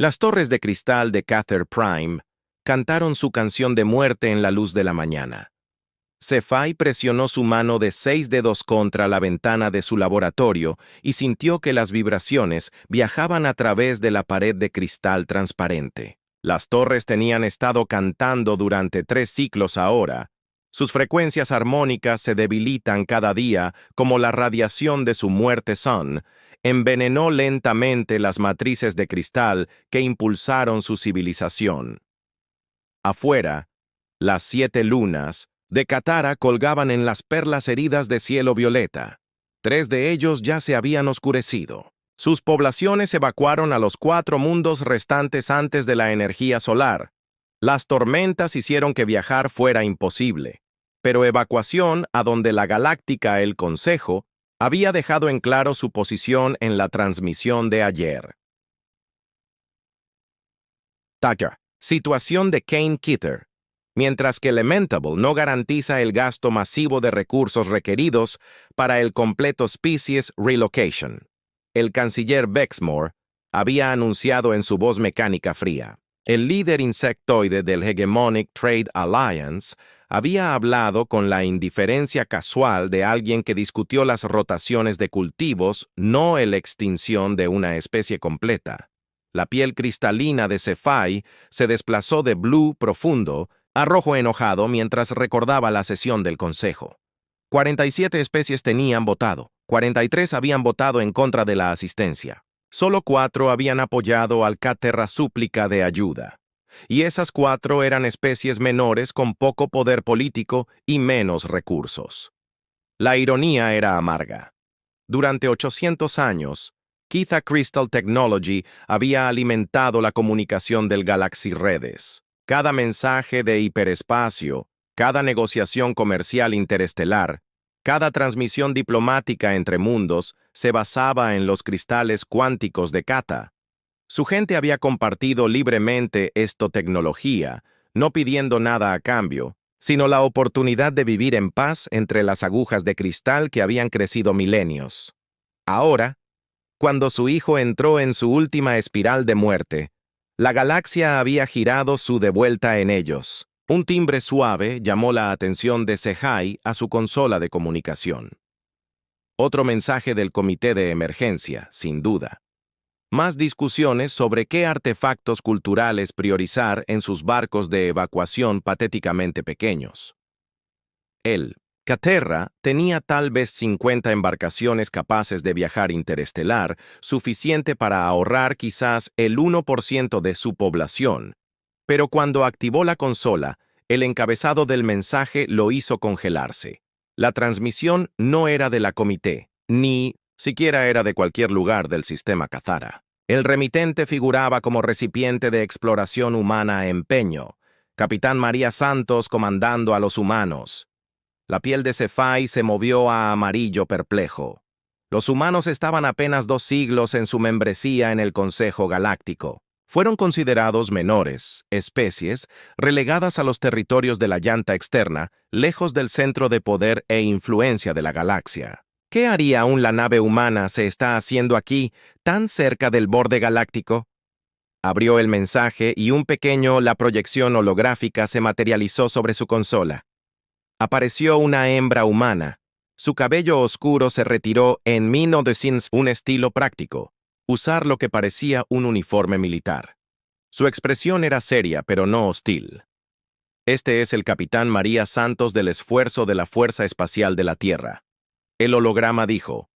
Las torres de cristal de Cather Prime cantaron su canción de muerte en la luz de la mañana. Cephai presionó su mano de 6 dedos contra la ventana de su laboratorio y sintió que las vibraciones viajaban a través de la pared de cristal transparente. Las torres tenían estado cantando durante 3 ciclos ahora. Sus frecuencias armónicas se debilitan cada día como la radiación de su muerte Sun envenenó lentamente las matrices de cristal que impulsaron su civilización. Afuera, las 7 lunas de Katara colgaban en las perlas heridas de cielo violeta. 3 de ellos ya se habían oscurecido. Sus poblaciones evacuaron a los 4 mundos restantes antes de la energía solar. Las tormentas hicieron que viajar fuera imposible, pero evacuación a donde la galáctica El Consejo había dejado en claro su posición en la transmisión de ayer. Tucker. Situación de Kane Kitter. Mientras que Elementable no garantiza el gasto masivo de recursos requeridos para el completo Species Relocation. El canciller Bexmore había anunciado en su voz mecánica fría. El líder insectoide del Hegemonic Trade Alliance había hablado con la indiferencia casual de alguien que discutió las rotaciones de cultivos, no la extinción de una especie completa. La piel cristalina de Cephai se desplazó de blue profundo a rojo enojado mientras recordaba la sesión del Consejo. 47 especies tenían votado, 43 habían votado en contra de la asistencia. Solo 4 habían apoyado al Caterra súplica de ayuda. Y esas 4 eran especies menores con poco poder político y menos recursos. La ironía era amarga. Durante 800 años, Kitha Crystal Technology había alimentado la comunicación del Galaxy Redes. Cada mensaje de hiperespacio, cada negociación comercial interestelar, cada transmisión diplomática entre mundos se basaba en los cristales cuánticos de Kata. Su gente había compartido libremente esta tecnología, no pidiendo nada a cambio, sino la oportunidad de vivir en paz entre las agujas de cristal que habían crecido milenios. Ahora, cuando su hijo entró en su última espiral de muerte, la galaxia había girado su de vuelta en ellos. Un timbre suave llamó la atención de Cephai a su consola de comunicación. Otro mensaje del comité de emergencia, sin duda. Más discusiones sobre qué artefactos culturales priorizar en sus barcos de evacuación patéticamente pequeños. El Caterra tenía tal vez 50 embarcaciones capaces de viajar interestelar, suficiente para ahorrar quizás el 1% de su población. Pero cuando activó la consola, el encabezado del mensaje lo hizo congelarse. La transmisión no era de la comité, ni siquiera era de cualquier lugar del sistema Cathara. El remitente figuraba como recipiente de exploración humana a empeño, Capitán María Santos comandando a los humanos. La piel de Cephai se movió a amarillo perplejo. Los humanos estaban apenas 2 siglos en su membresía en el Consejo Galáctico. Fueron considerados menores, especies, relegadas a los territorios de la llanta externa, lejos del centro de poder e influencia de la galaxia. ¿Qué haría aún la nave humana se está haciendo aquí, tan cerca del borde galáctico? Abrió el mensaje y la proyección holográfica se materializó sobre su consola. Apareció una hembra humana. Su cabello oscuro se retiró en 1900, un estilo práctico, usar lo que parecía un uniforme militar. Su expresión era seria, pero no hostil. Este es el Capitán María Santos del Esfuerzo de la Fuerza Espacial de la Tierra. El holograma dijo: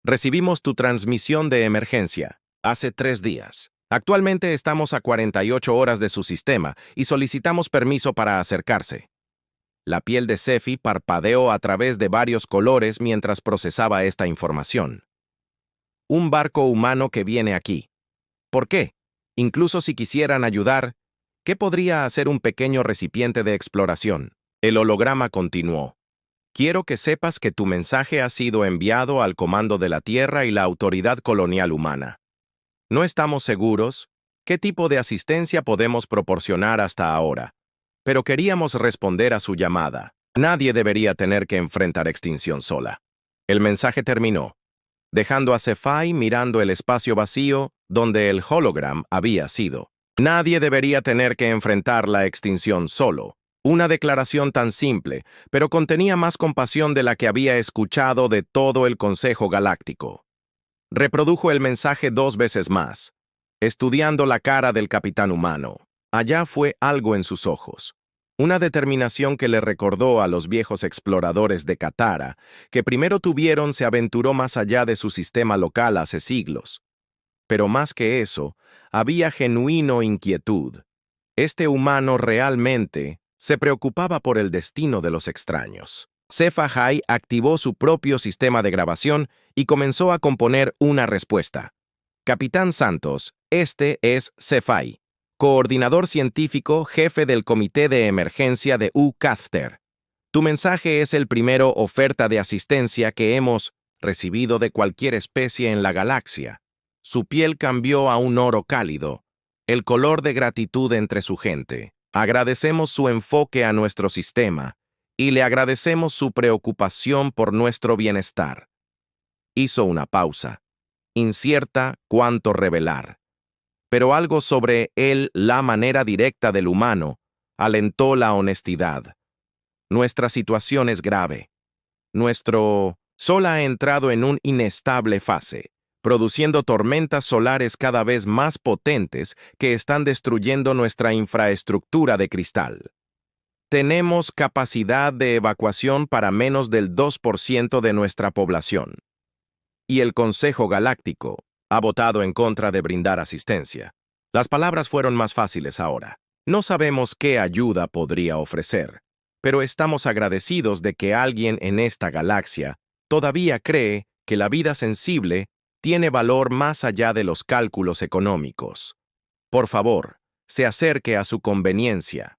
recibimos tu transmisión de emergencia, hace 3 días. Actualmente estamos a 48 horas de su sistema y solicitamos permiso para acercarse. La piel de Cephai parpadeó a través de varios colores mientras procesaba esta información. Un barco humano que viene aquí. ¿Por qué? Incluso si quisieran ayudar, ¿qué podría hacer un pequeño recipiente de exploración? El holograma continuó. Quiero que sepas que tu mensaje ha sido enviado al Comando de la Tierra y la Autoridad Colonial Humana. No estamos seguros qué tipo de asistencia podemos proporcionar hasta ahora, pero queríamos responder a su llamada. Nadie debería tener que enfrentar extinción sola. El mensaje terminó, dejando a Cephai mirando el espacio vacío donde el hologram había sido. Nadie debería tener que enfrentar la extinción solo. Una declaración tan simple, pero contenía más compasión de la que había escuchado de todo el Consejo Galáctico. Reprodujo el mensaje 2 veces más, estudiando la cara del capitán humano. Allá fue algo en sus ojos. Una determinación que le recordó a los viejos exploradores de Katara, que primero se aventuró más allá de su sistema local hace siglos. Pero más que eso, había genuino inquietud. Este humano realmente se preocupaba por el destino de los extraños. Sefahai activó su propio sistema de grabación y comenzó a componer una respuesta. Capitán Santos, este es Sefai, coordinador científico, jefe del Comité de Emergencia de U-Caster. Tu mensaje es el primero oferta de asistencia que hemos recibido de cualquier especie en la galaxia. Su piel cambió a un oro cálido, el color de gratitud entre su gente. Agradecemos su enfoque a nuestro sistema y le agradecemos su preocupación por nuestro bienestar. Hizo una pausa, incierta cuánto revelar. Pero algo sobre él, la manera directa del humano, alentó la honestidad. Nuestra situación es grave. Nuestro Sol ha entrado en una inestable fase, produciendo tormentas solares cada vez más potentes que están destruyendo nuestra infraestructura de cristal. Tenemos capacidad de evacuación para menos del 2% de nuestra población. Y el Consejo Galáctico ha votado en contra de brindar asistencia. Las palabras fueron más fáciles ahora. No sabemos qué ayuda podría ofrecer, pero estamos agradecidos de que alguien en esta galaxia todavía cree que la vida sensible tiene valor más allá de los cálculos económicos. Por favor, se acerque a su conveniencia.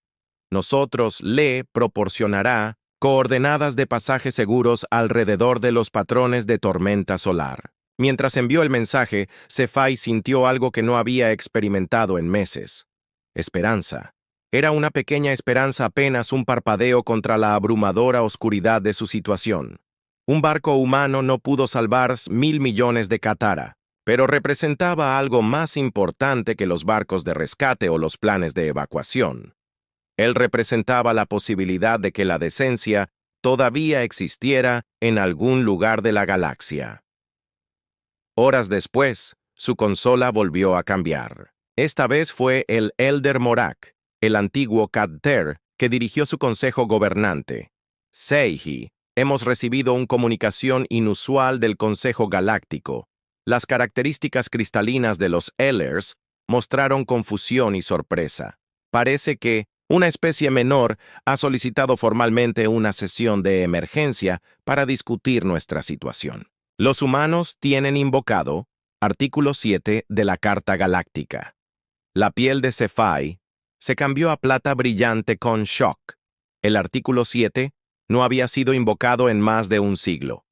Nosotros le proporcionará coordenadas de pasaje seguros alrededor de los patrones de tormenta solar. Mientras envió el mensaje, Sefai sintió algo que no había experimentado en meses. Esperanza. Era una pequeña esperanza, apenas un parpadeo contra la abrumadora oscuridad de su situación. Un barco humano no pudo salvar 1.000 millones de Katara, pero representaba algo más importante que los barcos de rescate o los planes de evacuación. Él representaba la posibilidad de que la decencia todavía existiera en algún lugar de la galaxia. Horas después, su consola volvió a cambiar. Esta vez fue el Elder Morak, el antiguo Cadter, que dirigió su consejo gobernante. Seiji, hemos recibido una comunicación inusual del Consejo Galáctico. Las características cristalinas de los Elders mostraron confusión y sorpresa. Parece que una especie menor ha solicitado formalmente una sesión de emergencia para discutir nuestra situación. Los humanos tienen invocado artículo 7 de la Carta Galáctica. La piel de Sefai se cambió a plata brillante con shock. El artículo 7 no había sido invocado en más de un siglo.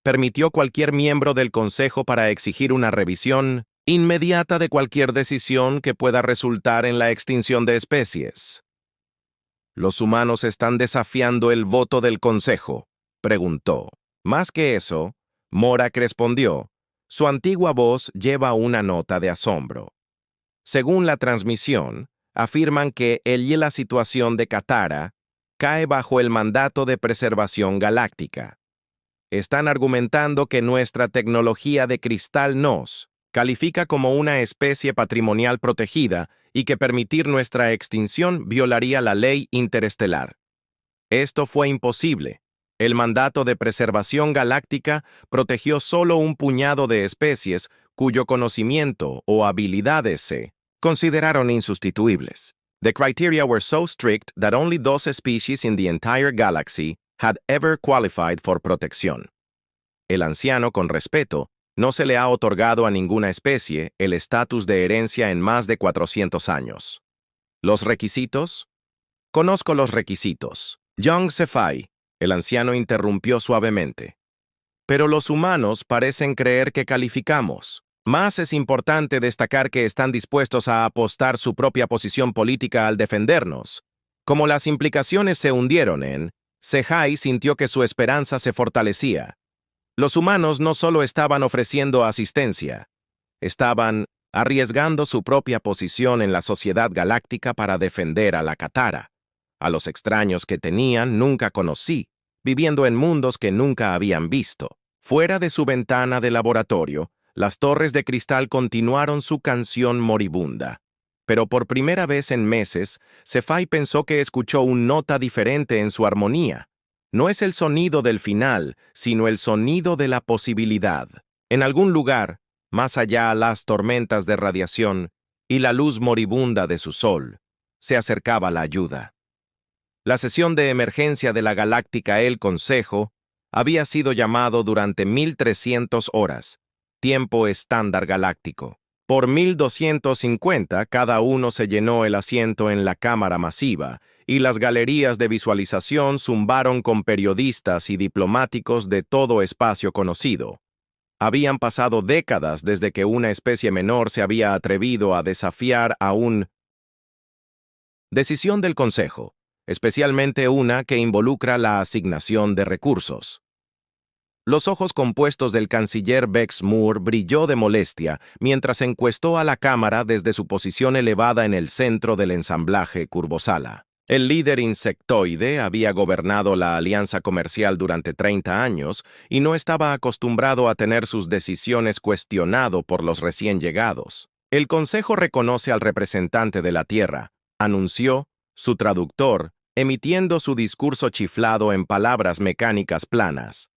Permitió cualquier miembro del Consejo para exigir una revisión inmediata de cualquier decisión que pueda resultar en la extinción de especies. ¿Los humanos están desafiando el voto del Consejo?, preguntó. Más que eso, Morak respondió, su antigua voz lleva una nota de asombro. Según la transmisión, afirman que la situación de Katara cae bajo el mandato de preservación galáctica. Están argumentando que nuestra tecnología de cristal nos califica como una especie patrimonial protegida y que permitir nuestra extinción violaría la ley interestelar. Esto fue imposible. El mandato de preservación galáctica protegió solo un puñado de especies cuyo conocimiento o habilidades se consideraron insustituibles. The criteria were so strict that only those species in the entire galaxy had ever qualified for protección. El anciano, con respeto, no se le ha otorgado a ninguna especie el estatus de herencia en más de 400 años. ¿Los requisitos? Conozco los requisitos. Young Sefai, el anciano interrumpió suavemente. Pero los humanos parecen creer que calificamos. Más es importante destacar que están dispuestos a apostar su propia posición política al defendernos. Como las implicaciones se hundieron Sefai sintió que su esperanza se fortalecía. Los humanos no solo estaban ofreciendo asistencia, estaban arriesgando su propia posición en la sociedad galáctica para defender a la Katara. A los extraños que tenían nunca conocí, viviendo en mundos que nunca habían visto. Fuera de su ventana de laboratorio, las torres de cristal continuaron su canción moribunda. Pero por primera vez en meses, Sefai pensó que escuchó una nota diferente en su armonía. No es el sonido del final, sino el sonido de la posibilidad. En algún lugar, más allá las tormentas de radiación y la luz moribunda de su sol, se acercaba la ayuda. La sesión de emergencia de la Galáctica El Consejo había sido llamado durante 1300 horas, tiempo estándar galáctico. Por 1250 cada uno se llenó el asiento en la cámara masiva y las galerías de visualización zumbaron con periodistas y diplomáticos de todo espacio conocido. Habían pasado décadas desde que una especie menor se había atrevido a desafiar a una decisión del Consejo, especialmente una que involucra la asignación de recursos. Los ojos compuestos del canciller Vex Moore brilló de molestia mientras encuestó a la cámara desde su posición elevada en el centro del ensamblaje Curbosala. El líder insectoide había gobernado la alianza comercial durante 30 años y no estaba acostumbrado a tener sus decisiones cuestionado por los recién llegados. El Consejo reconoce al representante de la Tierra, anunció su traductor, emitiendo su discurso chiflado en palabras mecánicas planas.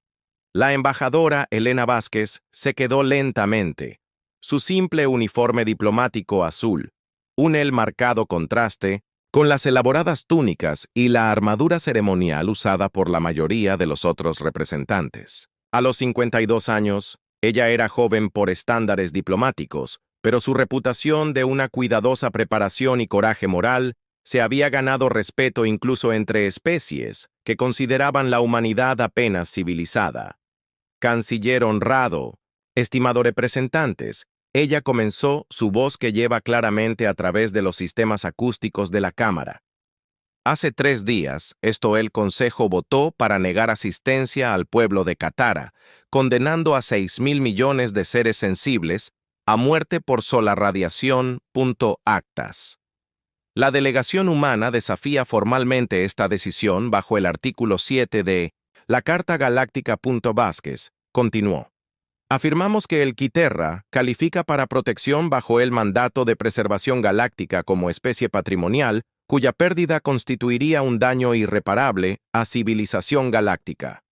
La embajadora Elena Vázquez se quedó lentamente. Su simple uniforme diplomático azul, un marcado contraste con las elaboradas túnicas y la armadura ceremonial usada por la mayoría de los otros representantes. A los 52 años, ella era joven por estándares diplomáticos, pero su reputación de una cuidadosa preparación y coraje moral se había ganado respeto incluso entre especies que consideraban la humanidad apenas civilizada. Canciller honrado, estimado representantes, ella comenzó su voz que lleva claramente a través de los sistemas acústicos de la Cámara. Hace 3 días, el Consejo votó para negar asistencia al pueblo de Katara, condenando a 6.000 millones de seres sensibles a muerte por sola radiación. Actas. La delegación humana desafía formalmente esta decisión bajo el artículo 7 de la Carta Galáctica. Vázquez continuó. Afirmamos que el Kiterra califica para protección bajo el mandato de preservación galáctica como especie patrimonial, cuya pérdida constituiría un daño irreparable a civilización galáctica.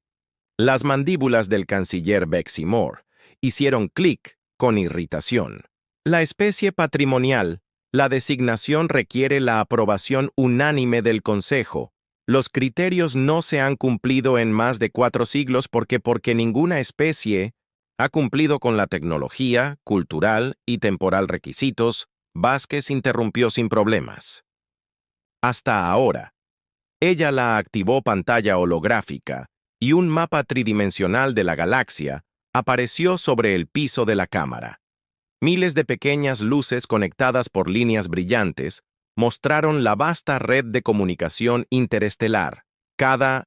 Las mandíbulas del canciller Bexy Moore hicieron clic con irritación. La especie patrimonial, la designación requiere la aprobación unánime del Consejo. Los criterios no se han cumplido en más de 4 siglos porque ninguna especie ha cumplido con la tecnología, cultural y temporal requisitos. Vázquez interrumpió sin problemas. Hasta ahora. Ella la activó pantalla holográfica y un mapa tridimensional de la galaxia apareció sobre el piso de la cámara. Miles de pequeñas luces conectadas por líneas brillantes mostraron la vasta red de comunicación interestelar. Cada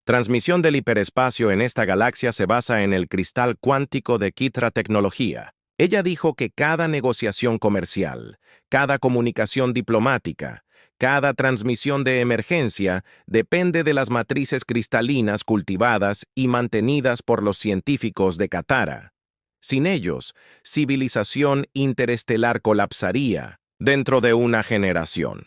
transmisión del hiperespacio en esta galaxia se basa en el cristal cuántico de Kithra Tecnología. Ella dijo que cada negociación comercial, cada comunicación diplomática, cada transmisión de emergencia depende de las matrices cristalinas cultivadas y mantenidas por los científicos de Katara. Sin ellos, civilización interestelar colapsaría dentro de una generación.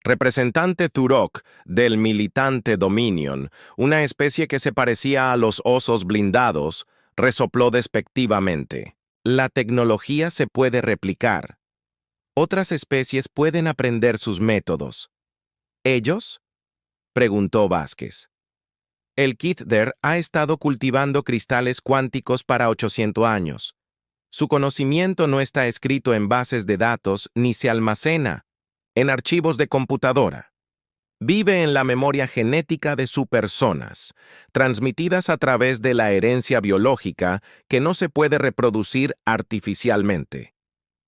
Representante Turok del militante Dominion, una especie que se parecía a los osos blindados, resopló despectivamente. La tecnología se puede replicar. Otras especies pueden aprender sus métodos. ¿Ellos? Preguntó Vázquez. El Kithder ha estado cultivando cristales cuánticos para 800 años. Su conocimiento no está escrito en bases de datos ni se almacena en archivos de computadora. Vive en la memoria genética de supersonas, transmitidas a través de la herencia biológica que no se puede reproducir artificialmente.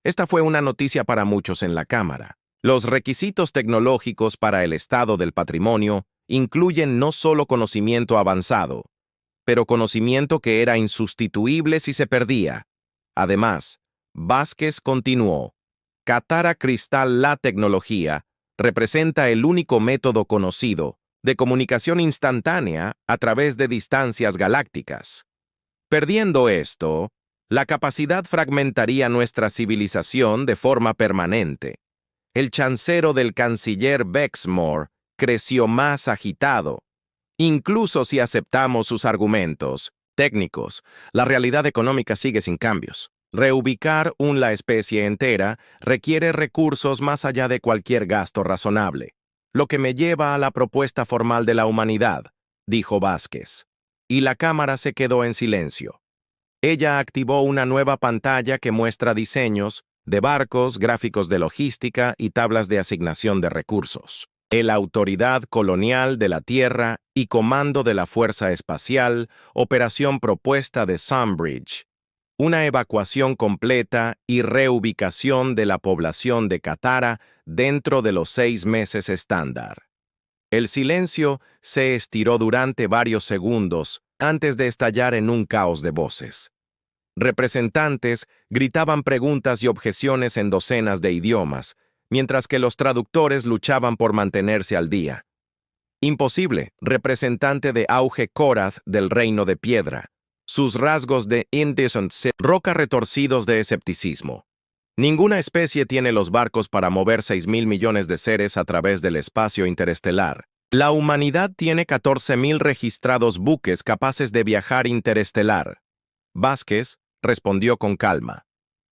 Esta fue una noticia para muchos en la Cámara. Los requisitos tecnológicos para el estado del patrimonio incluyen no solo conocimiento avanzado, pero conocimiento que era insustituible si se perdía. Además, Vázquez continuó. Katara Cristal, la tecnología, representa el único método conocido de comunicación instantánea a través de distancias galácticas. Perdiendo esto, la capacidad fragmentaría nuestra civilización de forma permanente. El chancero del canciller Bexmore creció más agitado. Incluso si aceptamos sus argumentos técnicos, la realidad económica sigue sin cambios. Reubicar la especie entera requiere recursos más allá de cualquier gasto razonable. Lo que me lleva a la propuesta formal de la humanidad, dijo Vázquez. Y la cámara se quedó en silencio. Ella activó una nueva pantalla que muestra diseños de barcos, gráficos de logística y tablas de asignación de recursos. La Autoridad Colonial de la Tierra y Comando de la Fuerza Espacial, operación propuesta de Sunbridge. Una evacuación completa y reubicación de la población de Katara dentro de los 6 meses estándar. El silencio se estiró durante varios segundos antes de estallar en un caos de voces. Representantes gritaban preguntas y objeciones en docenas de idiomas, mientras que los traductores luchaban por mantenerse al día. Imposible, representante de Auge Korath del Reino de Piedra. Sus rasgos de indecent roca retorcidos de escepticismo. Ninguna especie tiene los barcos para mover 6.000 millones de seres a través del espacio interestelar. La humanidad tiene 14.000 registrados buques capaces de viajar interestelar. Vázquez respondió con calma.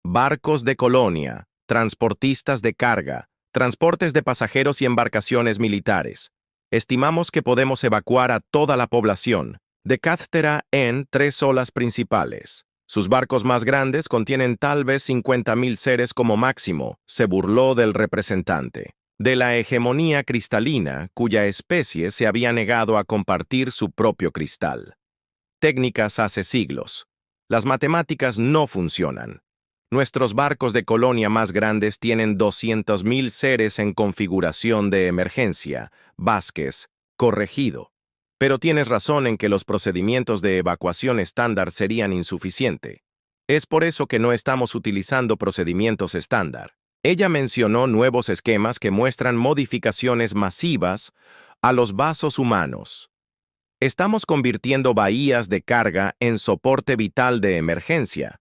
Barcos de colonia, transportistas de carga, transportes de pasajeros y embarcaciones militares. Estimamos que podemos evacuar a toda la población de Katara en 3 olas principales. Sus barcos más grandes contienen tal vez 50.000 seres como máximo, se burló del representante. De la hegemonía cristalina, cuya especie se había negado a compartir su propio cristal. Técnicas hace siglos. Las matemáticas no funcionan. Nuestros barcos de colonia más grandes tienen 200.000 seres en configuración de emergencia. Vázquez, corregido. Pero tienes razón en que los procedimientos de evacuación estándar serían insuficientes. Es por eso que no estamos utilizando procedimientos estándar. Ella mencionó nuevos esquemas que muestran modificaciones masivas a los vasos humanos. Estamos convirtiendo bahías de carga en soporte vital de emergencia.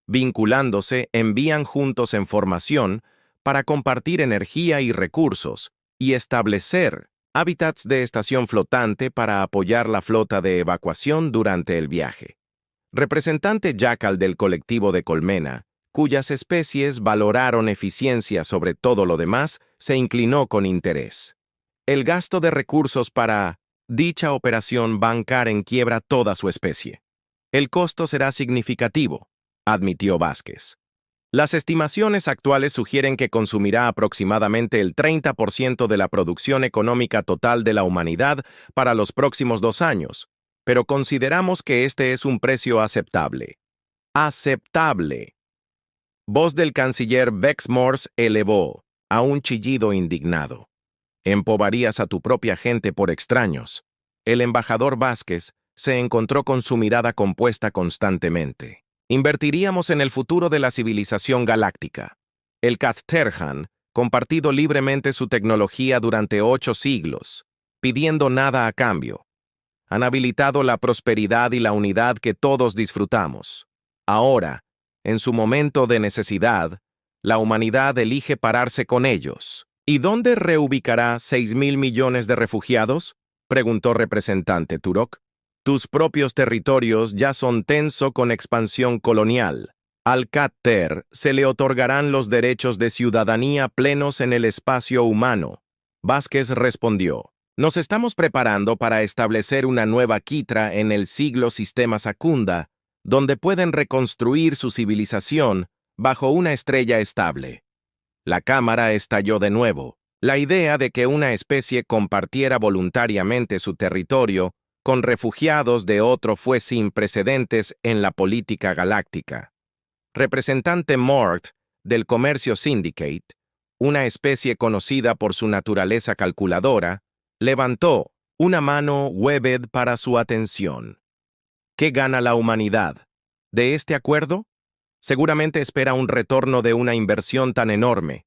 Vinculándose, envían juntos en formación para compartir energía y recursos y establecer hábitats de estación flotante para apoyar la flota de evacuación durante el viaje. Representante Jackal del colectivo de Colmena, cuyas especies valoraron eficiencia sobre todo lo demás, se inclinó con interés. El gasto de recursos para dicha operación va a caer en quiebra toda su especie. El costo será significativo, admitió Vázquez. Las estimaciones actuales sugieren que consumirá aproximadamente el 30% de la producción económica total de la humanidad para los próximos 2 años, pero consideramos que este es un precio aceptable. ¡Aceptable! Voz del canciller Bexmore elevó a un chillido indignado. Empobarías a tu propia gente por extraños. El embajador Vázquez se encontró con su mirada compuesta constantemente. Invertiríamos en el futuro de la civilización galáctica. El Cathterhan compartido libremente su tecnología durante 8 siglos, pidiendo nada a cambio. Han habilitado la prosperidad y la unidad que todos disfrutamos. Ahora, en su momento de necesidad, la humanidad elige pararse con ellos. ¿Y dónde reubicará 6.000 millones de refugiados?, preguntó representante Turok. Tus propios territorios ya son tenso con expansión colonial. Al Catter se le otorgarán los derechos de ciudadanía plenos en el espacio humano. Vázquez respondió. Nos estamos preparando para establecer una nueva Kithra en el siglo Sistema Secunda, donde pueden reconstruir su civilización bajo una estrella estable. La cámara estalló de nuevo. La idea de que una especie compartiera voluntariamente su territorio con refugiados de otro fue sin precedentes en la política galáctica. Representante Mort del Comercio Syndicate, una especie conocida por su naturaleza calculadora, levantó una mano Webed para su atención. ¿Qué gana la humanidad de este acuerdo? Seguramente espera un retorno de una inversión tan enorme.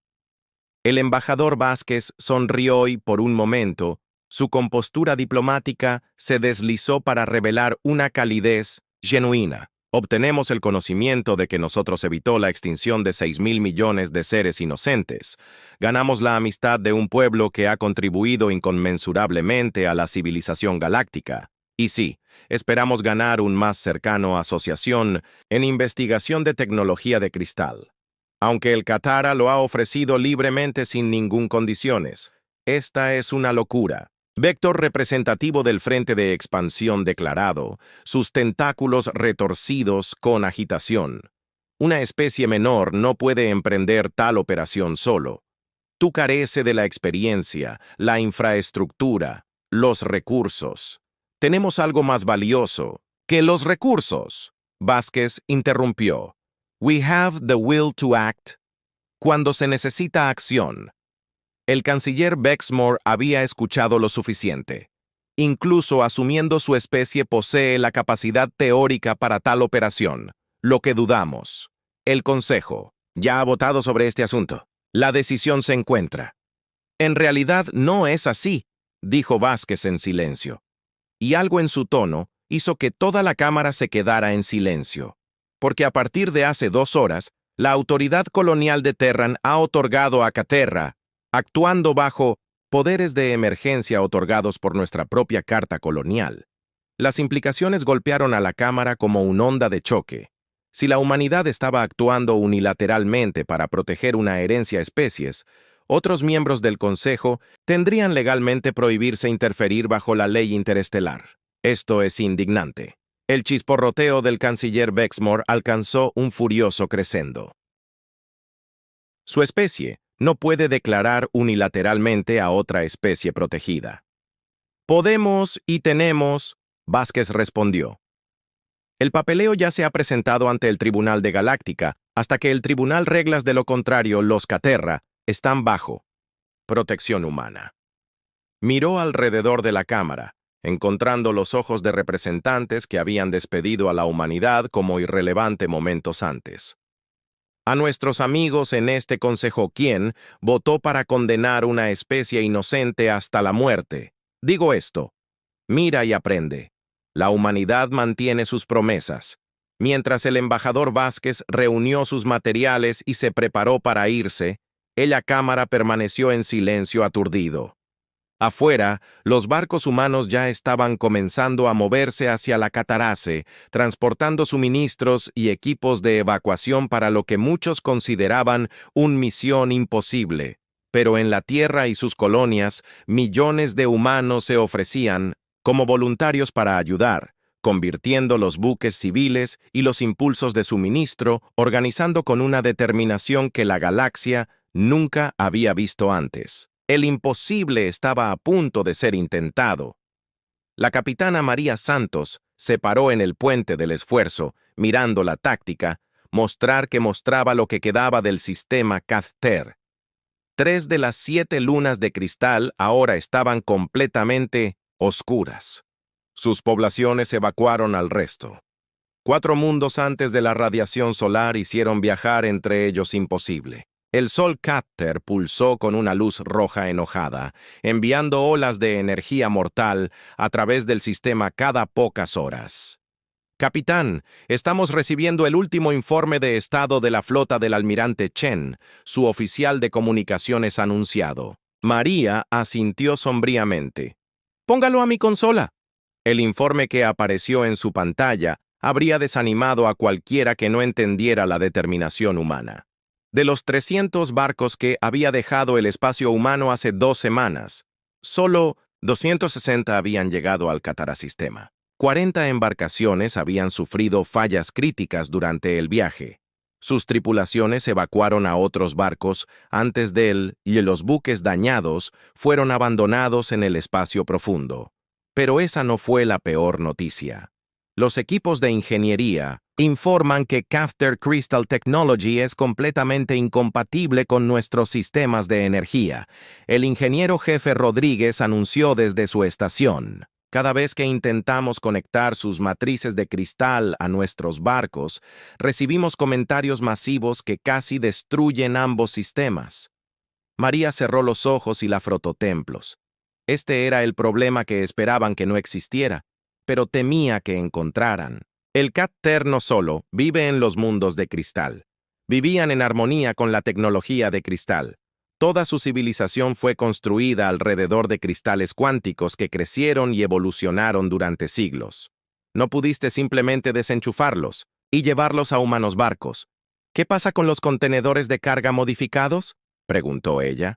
El embajador Vázquez sonrió y, por un momento, su compostura diplomática se deslizó para revelar una calidez genuina. Obtenemos el conocimiento de que nosotros evitó la extinción de 6.000 millones de seres inocentes. Ganamos la amistad de un pueblo que ha contribuido inconmensurablemente a la civilización galáctica. Y sí, esperamos ganar un más cercano asociación en investigación de tecnología de cristal. Aunque el Katara lo ha ofrecido libremente sin ningún condiciones, esta es una locura. Vector representativo del Frente de Expansión declarado, sus tentáculos retorcidos con agitación. Una especie menor no puede emprender tal operación solo. Tú carece de la experiencia, la infraestructura, los recursos. Tenemos algo más valioso que los recursos. Vázquez interrumpió. We have the will to act. Cuando se necesita acción. El canciller Bexmore había escuchado lo suficiente. Incluso asumiendo su especie posee la capacidad teórica para tal operación, lo que dudamos. El Consejo ya ha votado sobre este asunto. La decisión se encuentra. En realidad no es así, dijo Vázquez en silencio. Y algo en su tono hizo que toda la Cámara se quedara en silencio. Porque a partir de hace 2 horas, la autoridad colonial de Terran ha otorgado a Caterra, actuando bajo poderes de emergencia otorgados por nuestra propia Carta Colonial. Las implicaciones golpearon a la Cámara como una onda de choque. Si la humanidad estaba actuando unilateralmente para proteger una herencia especies, otros miembros del Consejo tendrían legalmente prohibirse interferir bajo la ley interestelar. Esto es indignante. El chisporroteo del canciller Bexmore alcanzó un furioso crescendo. Su especie no puede declarar unilateralmente a otra especie protegida. Podemos y tenemos, Vázquez respondió. El papeleo ya se ha presentado ante el Tribunal de Galáctica, hasta que el Tribunal reglas de lo contrario, los Caterra, están bajo protección humana. Miró alrededor de la Cámara, encontrando los ojos de representantes que habían despedido a la humanidad como irrelevante momentos antes. A nuestros amigos en este consejo, ¿quién votó para condenar una especie inocente hasta la muerte? Digo esto, mira y aprende. La humanidad mantiene sus promesas. Mientras el embajador Vázquez reunió sus materiales y se preparó para irse, la Cámara permaneció en silencio aturdido. Afuera, los barcos humanos ya estaban comenzando a moverse hacia la Catarace, transportando suministros y equipos de evacuación para lo que muchos consideraban una misión imposible. Pero en la Tierra y sus colonias, millones de humanos se ofrecían como voluntarios para ayudar, convirtiendo los buques civiles y los impulsos de suministro, organizando con una determinación que la galaxia nunca había visto antes. El imposible estaba a punto de ser intentado. La capitana María Santos se paró en el puente del esfuerzo, mirando la táctica, mostrar que mostraba lo que quedaba del sistema Cathter. 3 de las 7 lunas de cristal ahora estaban completamente oscuras. Sus poblaciones evacuaron al resto. 4 mundos antes de la radiación solar hicieron viajar entre ellos imposible. El sol Cathter pulsó con una luz roja enojada, enviando olas de energía mortal a través del sistema cada pocas horas. Capitán, estamos recibiendo el último informe de estado de la flota del almirante Chen, su oficial de comunicaciones anunciado. María asintió sombríamente. Póngalo a mi consola. El informe que apareció en su pantalla habría desanimado a cualquiera que no entendiera la determinación humana. De los 300 barcos que había dejado el espacio humano hace 2 semanas, solo 260 habían llegado al Catarasistema. 40 embarcaciones habían sufrido fallas críticas durante el viaje. Sus tripulaciones evacuaron a otros barcos antes de él y los buques dañados fueron abandonados en el espacio profundo. Pero esa no fue la peor noticia. Los equipos de ingeniería informan que Cathter Crystal Technology es completamente incompatible con nuestros sistemas de energía. El ingeniero jefe Rodríguez anunció desde su estación. Cada vez que intentamos conectar sus matrices de cristal a nuestros barcos, recibimos comentarios masivos que casi destruyen ambos sistemas. María cerró los ojos y la frotó templos. Este era el problema que esperaban que no existiera, pero temía que encontraran. El Cat-Ter no solo vive en los mundos de cristal. Vivían en armonía con la tecnología de cristal. Toda su civilización fue construida alrededor de cristales cuánticos que crecieron y evolucionaron durante siglos. No pudiste simplemente desenchufarlos y llevarlos a humanos barcos. ¿Qué pasa con los contenedores de carga modificados?, preguntó ella.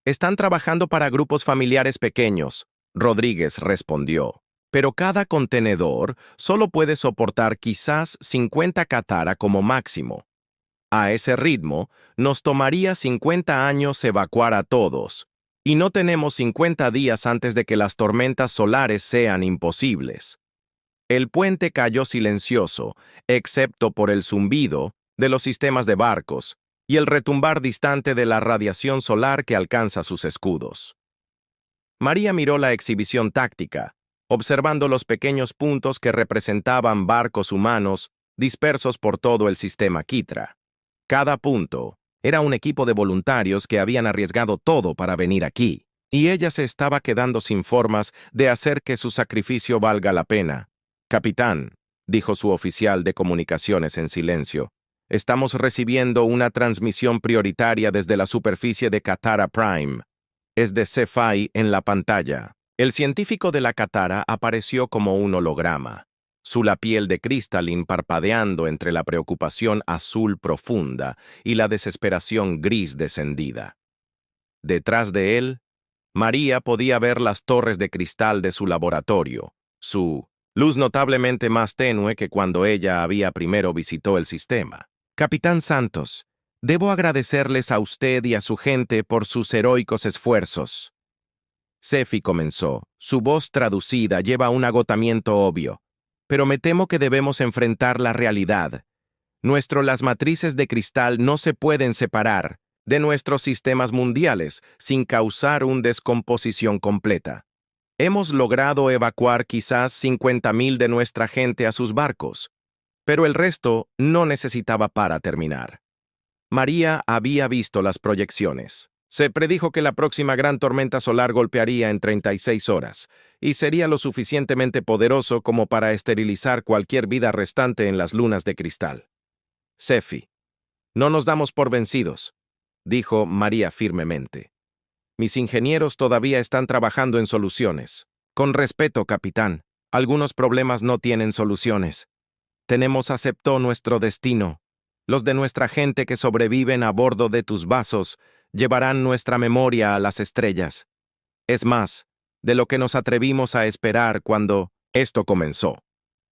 Están trabajando para grupos familiares pequeños, Rodríguez respondió. Pero cada contenedor solo puede soportar quizás 50 Katara como máximo. A ese ritmo, nos tomaría 50 años evacuar a todos, y no tenemos 50 días antes de que las tormentas solares sean imposibles. El puente cayó silencioso, excepto por el zumbido de los sistemas de barcos y el retumbar distante de la radiación solar que alcanza sus escudos. María miró la exhibición táctica, observando los pequeños puntos que representaban barcos humanos dispersos por todo el sistema Kithra. Cada punto era un equipo de voluntarios que habían arriesgado todo para venir aquí, y ella se estaba quedando sin formas de hacer que su sacrificio valga la pena. «Capitán», dijo su oficial de comunicaciones en silencio, «estamos recibiendo una transmisión prioritaria desde la superficie de Katara Prime. Es de Cephai en la pantalla». El científico de la Katara apareció como un holograma, su piel de cristalín parpadeando entre la preocupación azul profunda y la desesperación gris descendida. Detrás de él, María podía ver las torres de cristal de su laboratorio, su luz notablemente más tenue que cuando ella había primero visitó el sistema. «Capitán Santos, debo agradecerles a usted y a su gente por sus heroicos esfuerzos». Cephai comenzó. Su voz traducida lleva un agotamiento obvio. «Pero me temo que debemos enfrentar la realidad. Las matrices de cristal no se pueden separar de nuestros sistemas mundiales sin causar una descomposición completa. Hemos logrado evacuar quizás 50,000 de nuestra gente a sus barcos, pero el resto no necesitaba para terminar». María había visto las proyecciones. Se predijo que la próxima gran tormenta solar golpearía en 36 horas, y sería lo suficientemente poderoso como para esterilizar cualquier vida restante en las lunas de cristal. «Cephai, no nos damos por vencidos», dijo María firmemente. «Mis ingenieros todavía están trabajando en soluciones. Con respeto, capitán, algunos problemas no tienen soluciones. Tenemos aceptó nuestro destino. Los de nuestra gente que sobreviven a bordo de tus vasos llevarán nuestra memoria a las estrellas. Es más, de lo que nos atrevimos a esperar cuando esto comenzó».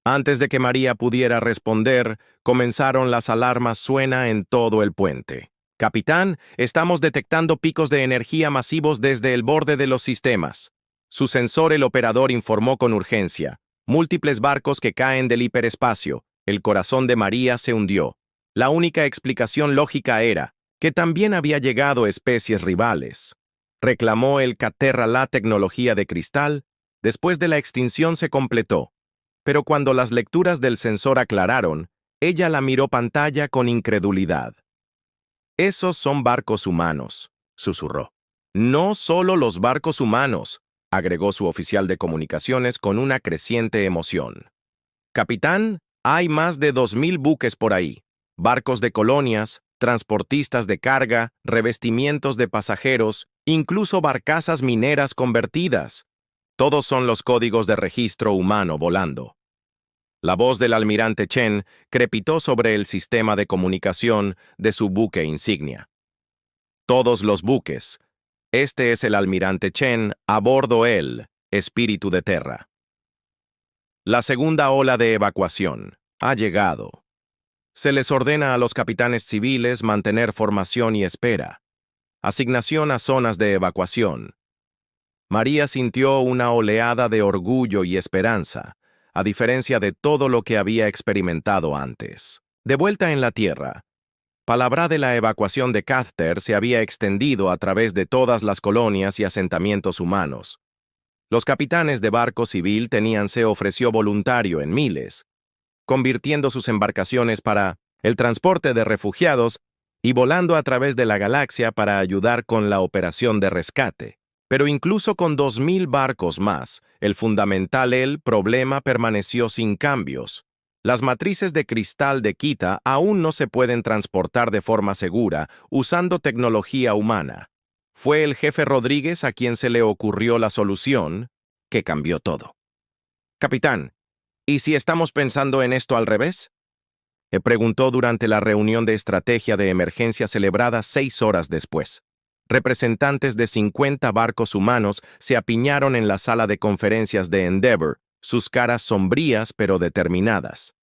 Antes de que María pudiera responder, comenzaron las alarmas suena en todo el puente. «Capitán, estamos detectando picos de energía masivos desde el borde de los sistemas». Su sensor el operador informó con urgencia. «Múltiples barcos que caen del hiperespacio». El corazón de María se hundió. La única explicación lógica era que también había llegado especies rivales. Reclamó el Caterra la tecnología de cristal. Después de la extinción se completó. Pero cuando las lecturas del sensor aclararon, ella la miró pantalla con incredulidad. «Esos son barcos humanos», susurró. «No solo los barcos humanos», agregó su oficial de comunicaciones con una creciente emoción. «Capitán, hay más de 2,000 buques por ahí. Barcos de colonias, transportistas de carga, revestimientos de pasajeros, incluso barcazas mineras convertidas. Todos son los códigos de registro humano volando». La voz del almirante Chen crepitó sobre el sistema de comunicación de su buque insignia. «Todos los buques. Este es el almirante Chen, a bordo el Espíritu de Terra. La segunda ola de evacuación ha llegado. Se les ordena a los capitanes civiles mantener formación y espera. Asignación a zonas de evacuación». María sintió una oleada de orgullo y esperanza, a diferencia de todo lo que había experimentado antes. De vuelta en la Tierra, palabra de la evacuación de Cat-Ter se había extendido a través de todas las colonias y asentamientos humanos. Los capitanes de barco civil se ofreció voluntario en miles, convirtiendo sus embarcaciones para el transporte de refugiados y volando a través de la galaxia para ayudar con la operación de rescate. Pero incluso con 2000 barcos más, el problema permaneció sin cambios. Las matrices de cristal de Kita aún no se pueden transportar de forma segura usando tecnología humana. Fue el jefe Rodríguez a quien se le ocurrió la solución, que cambió todo. Capitán, ¿y si estamos pensando en esto al revés? Le preguntó durante la reunión de estrategia de emergencia celebrada 6 horas después. Representantes de 50 barcos humanos se apiñaron en la sala de conferencias de Endeavour, sus caras sombrías pero determinadas.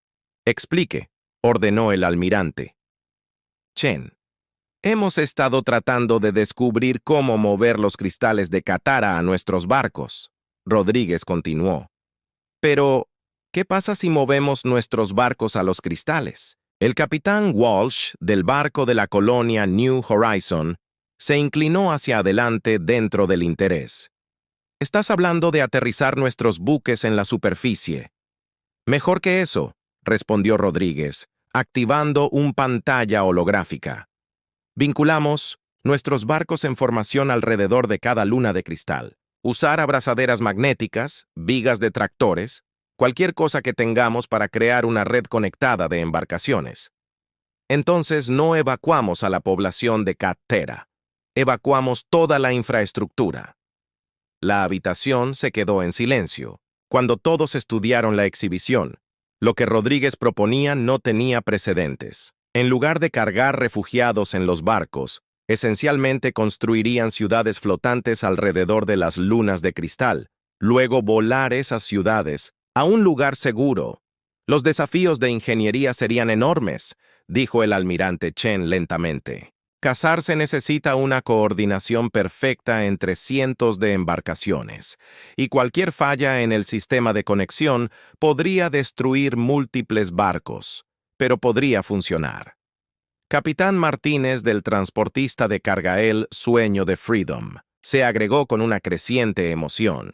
Explique, ordenó el almirante. Chen, hemos estado tratando de descubrir cómo mover los cristales de Katara a nuestros barcos, Rodríguez continuó. Pero, ¿qué pasa si movemos nuestros barcos a los cristales? El capitán Walsh, del barco de la colonia New Horizon, se inclinó hacia adelante dentro del interés. Estás hablando de aterrizar nuestros buques en la superficie. Mejor que eso, respondió Rodríguez, activando una pantalla holográfica. Vinculamos nuestros barcos en formación alrededor de cada luna de cristal. Usar abrazaderas magnéticas, vigas de tractores, cualquier cosa que tengamos para crear una red conectada de embarcaciones. Entonces no evacuamos a la población de Katara. Evacuamos toda la infraestructura. La habitación se quedó en silencio, cuando todos estudiaron la exhibición. Lo que Rodríguez proponía no tenía precedentes. En lugar de cargar refugiados en los barcos, esencialmente construirían ciudades flotantes alrededor de las lunas de cristal, luego volar esas ciudades a un lugar seguro. Los desafíos de ingeniería serían enormes, dijo el almirante Chen lentamente. Cazarse necesita una coordinación perfecta entre cientos de embarcaciones, y cualquier falla en el sistema de conexión podría destruir múltiples barcos, pero podría funcionar. Capitán Martínez del transportista de Cargael Sueño de Freedom se agregó con una creciente emoción.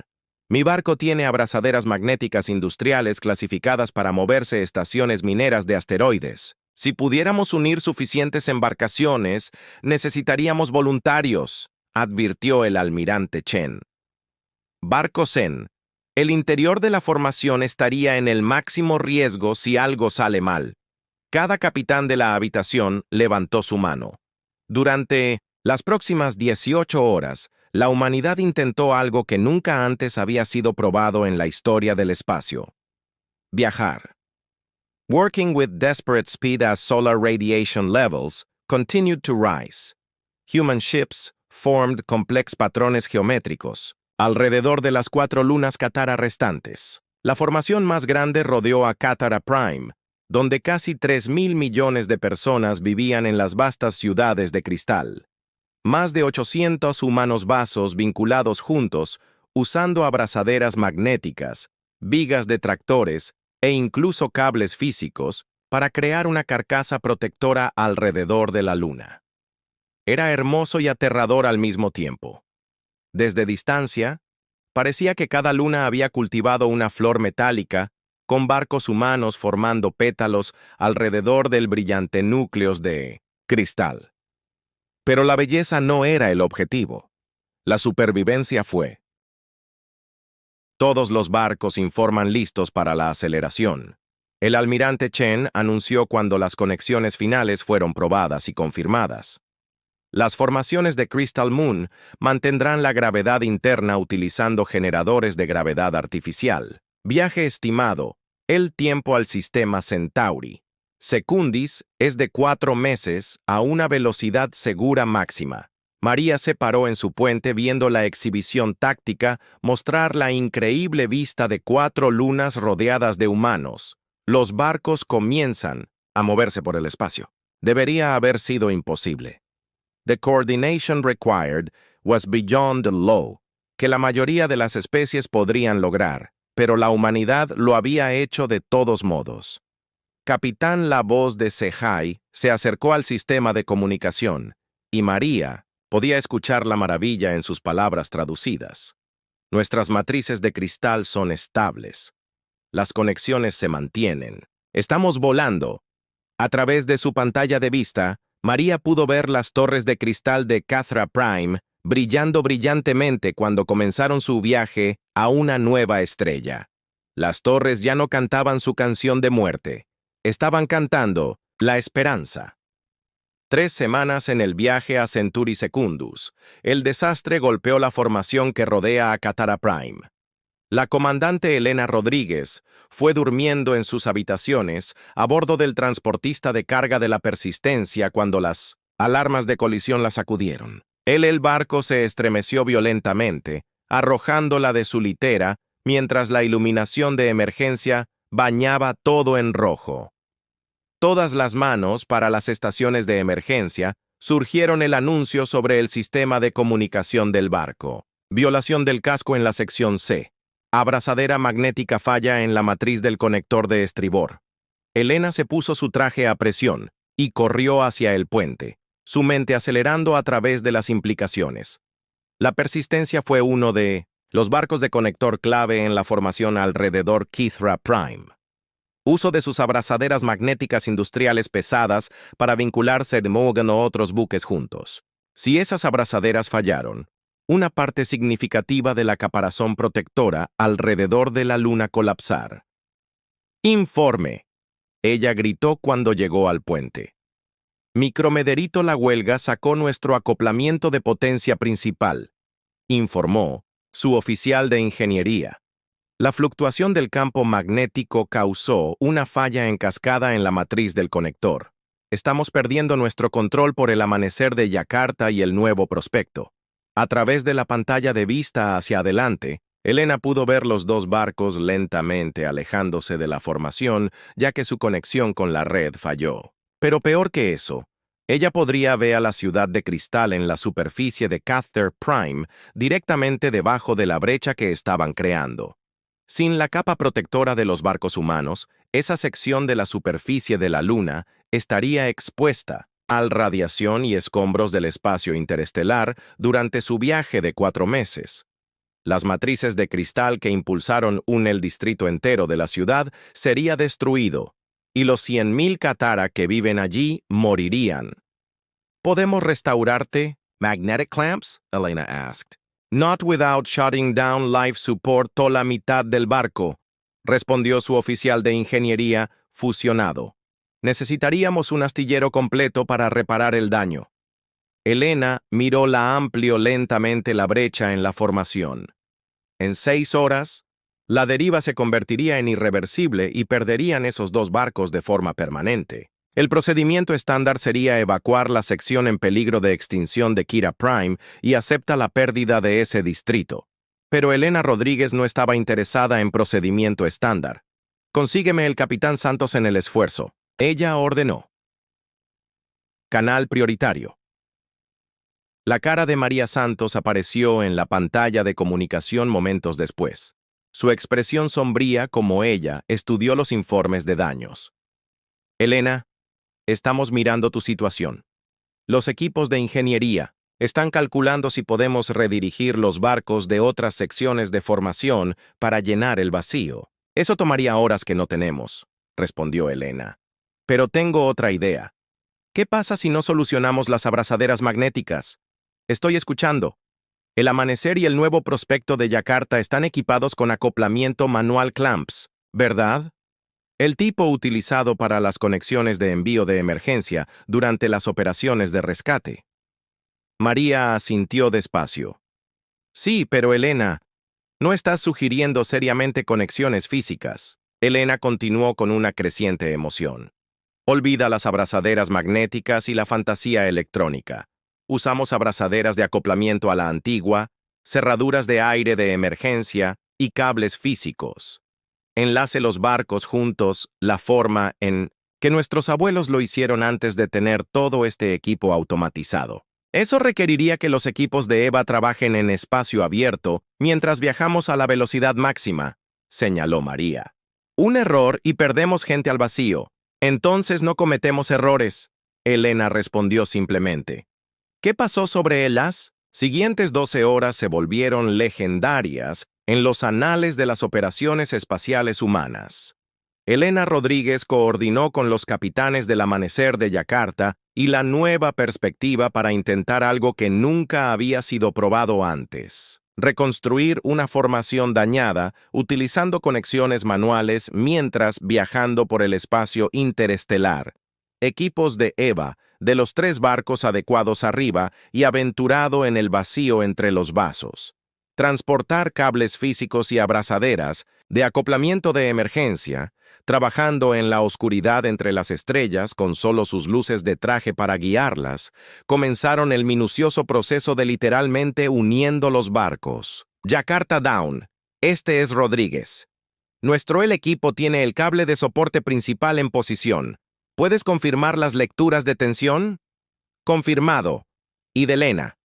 Mi barco tiene abrazaderas magnéticas industriales clasificadas para moverse estaciones mineras de asteroides. Si pudiéramos unir suficientes embarcaciones, necesitaríamos voluntarios, advirtió el almirante Chen. Barco Zen. El interior de la formación estaría en el máximo riesgo si algo sale mal. Cada capitán de la habitación levantó su mano. Durante las próximas 18 horas, la humanidad intentó algo que nunca antes había sido probado en la historia del espacio. Viajar. Working with desperate speed as solar radiation levels continued to rise. Human ships formed complex patrones geométricos alrededor de las 4 lunas Katara restantes. La formación más grande rodeó a Katara Prime, donde casi 3.000 millones de personas vivían en las vastas ciudades de cristal. Más de 800 humanos vasos vinculados juntos, usando abrazaderas magnéticas, vigas de tractores e incluso cables físicos para crear una carcasa protectora alrededor de la luna. Era hermoso y aterrador al mismo tiempo. Desde distancia, parecía que cada luna había cultivado una flor metálica, con barcos humanos formando pétalos alrededor del brillante núcleo de cristal. Pero la belleza no era el objetivo. La supervivencia fue. Todos los barcos informan listos para la aceleración. El almirante Chen anunció cuando las conexiones finales fueron probadas y confirmadas. Las formaciones de Crystal Moon mantendrán la gravedad interna utilizando generadores de gravedad artificial. Viaje estimado, el tiempo al sistema Centauri. Secundis es de 4 meses a una velocidad segura máxima. María se paró en su puente viendo la exhibición táctica mostrar la increíble vista de 4 lunas rodeadas de humanos. Los barcos comienzan a moverse por el espacio. Debería haber sido imposible. The coordination required was beyond the law, que la mayoría de las especies podrían lograr, pero la humanidad lo había hecho de todos modos. Capitán La Voz de Sehai se acercó al sistema de comunicación, y María podía escuchar la maravilla en sus palabras traducidas. Nuestras matrices de cristal son estables. Las conexiones se mantienen. Estamos volando. A través de su pantalla de vista, María pudo ver las torres de cristal de Cathra Prime brillando brillantemente cuando comenzaron su viaje a una nueva estrella. Las torres ya no cantaban su canción de muerte. Estaban cantando la esperanza. 3 semanas en el viaje a Centauri Secundus. El desastre golpeó la formación que rodea a Cathra Prime. La comandante Elena Rodríguez fue durmiendo en sus habitaciones a bordo del transportista de carga de la Persistencia cuando las alarmas de colisión la sacudieron. El barco se estremeció violentamente, arrojándola de su litera mientras la iluminación de emergencia bañaba todo en rojo. Todas las manos para las estaciones de emergencia surgieron el anuncio sobre el sistema de comunicación del barco. Violación del casco en la sección C. Abrazadera magnética falla en la matriz del conector de estribor. Elena se puso su traje a presión y corrió hacia el puente, su mente acelerando a través de las implicaciones. La Persistencia fue uno de los barcos de conector clave en la formación alrededor Cathra Prime. Uso de sus abrazaderas magnéticas industriales pesadas para vincularse de Morgan o otros buques juntos. Si esas abrazaderas fallaron, una parte significativa de la caparazón protectora alrededor de la luna colapsar. ¡Informe! Ella gritó cuando llegó al puente. Micromederito La Huelga sacó nuestro acoplamiento de potencia principal, informó su oficial de ingeniería. La fluctuación del campo magnético causó una falla en cascada en la matriz del conector. Estamos perdiendo nuestro control por el amanecer de Yakarta y el nuevo prospecto. A través de la pantalla de vista hacia adelante, Elena pudo ver los dos barcos lentamente alejándose de la formación, ya que su conexión con la red falló. Pero peor que eso, ella podría ver a la ciudad de cristal en la superficie de Cathra Prime directamente debajo de la brecha que estaban creando. Sin la capa protectora de los barcos humanos, esa sección de la superficie de la Luna estaría expuesta a radiación y escombros del espacio interestelar durante su viaje de 4 meses. Las matrices de cristal que impulsaron el distrito entero de la ciudad sería destruido, y los 100.000 Katara que viven allí morirían. ¿Podemos restaurarte, magnetic clamps? Elena asked. Not without shutting down life support toda la mitad del barco, respondió su oficial de ingeniería, fusionado. Necesitaríamos un astillero completo para reparar el daño. Elena miró lentamente la brecha en la formación. En 6 horas, la deriva se convertiría en irreversible y perderían esos 2 barcos de forma permanente. El procedimiento estándar sería evacuar la sección en peligro de extinción de Cathra Prime y acepta la pérdida de ese distrito. Pero Elena Rodríguez no estaba interesada en procedimiento estándar. Consígueme el capitán Santos en el esfuerzo. Ella ordenó. Canal prioritario. La cara de María Santos apareció en la pantalla de comunicación momentos después. Su expresión sombría como ella estudió los informes de daños. Elena, estamos mirando tu situación. Los equipos de ingeniería están calculando si podemos redirigir los barcos de otras secciones de formación para llenar el vacío. Eso tomaría horas que no tenemos, respondió Elena. Pero tengo otra idea. ¿Qué pasa si no solucionamos las abrazaderas magnéticas? Estoy escuchando. El amanecer y el nuevo prospecto de Yakarta están equipados con acoplamiento manual clamps, ¿verdad? El tipo utilizado para las conexiones de envío de emergencia durante las operaciones de rescate. María asintió despacio. Sí, pero Elena, no estás sugiriendo seriamente conexiones físicas. Elena continuó con una creciente emoción. Olvida las abrazaderas magnéticas y la fantasía electrónica. Usamos abrazaderas de acoplamiento a la antigua, cerraduras de aire de emergencia y cables físicos. Enlace los barcos juntos, la forma en que nuestros abuelos lo hicieron antes de tener todo este equipo automatizado. Eso requeriría que los equipos de EVA trabajen en espacio abierto mientras viajamos a la velocidad máxima, señaló María. Un error y perdemos gente al vacío. Entonces no cometemos errores, Elena respondió simplemente. ¿Qué pasó sobre el as? Siguientes 12 horas se volvieron legendarias en los anales de las operaciones espaciales humanas. Elena Rodríguez coordinó con los capitanes del Amanecer de Yakarta y la nueva perspectiva para intentar algo que nunca había sido probado antes: reconstruir una formación dañada utilizando conexiones manuales mientras viajando por el espacio interestelar. Equipos de EVA, de los 3 barcos adecuados arriba y aventurado en el vacío entre los vasos. Transportar cables físicos y abrazaderas de acoplamiento de emergencia, trabajando en la oscuridad entre las estrellas con solo sus luces de traje para guiarlas, comenzaron el minucioso proceso de literalmente uniendo los barcos. Yakarta Down. Este es Rodríguez. El equipo tiene el cable de soporte principal en posición. ¿Puedes confirmar las lecturas de tensión? Confirmado. Y de Elena.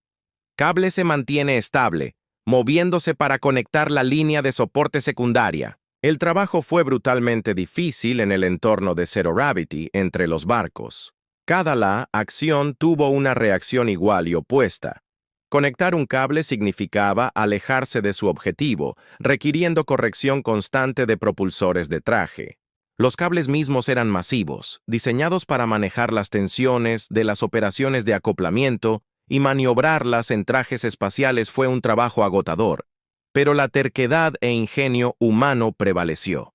Cable se mantiene estable, moviéndose para conectar la línea de soporte secundaria. El trabajo fue brutalmente difícil en el entorno de Zero Gravity entre los barcos. Cada acción tuvo una reacción igual y opuesta. Conectar un cable significaba alejarse de su objetivo, requiriendo corrección constante de propulsores de traje. Los cables mismos eran masivos, diseñados para manejar las tensiones de las operaciones de acoplamiento, y maniobrarlas en trajes espaciales fue un trabajo agotador, pero la terquedad e ingenio humano prevaleció.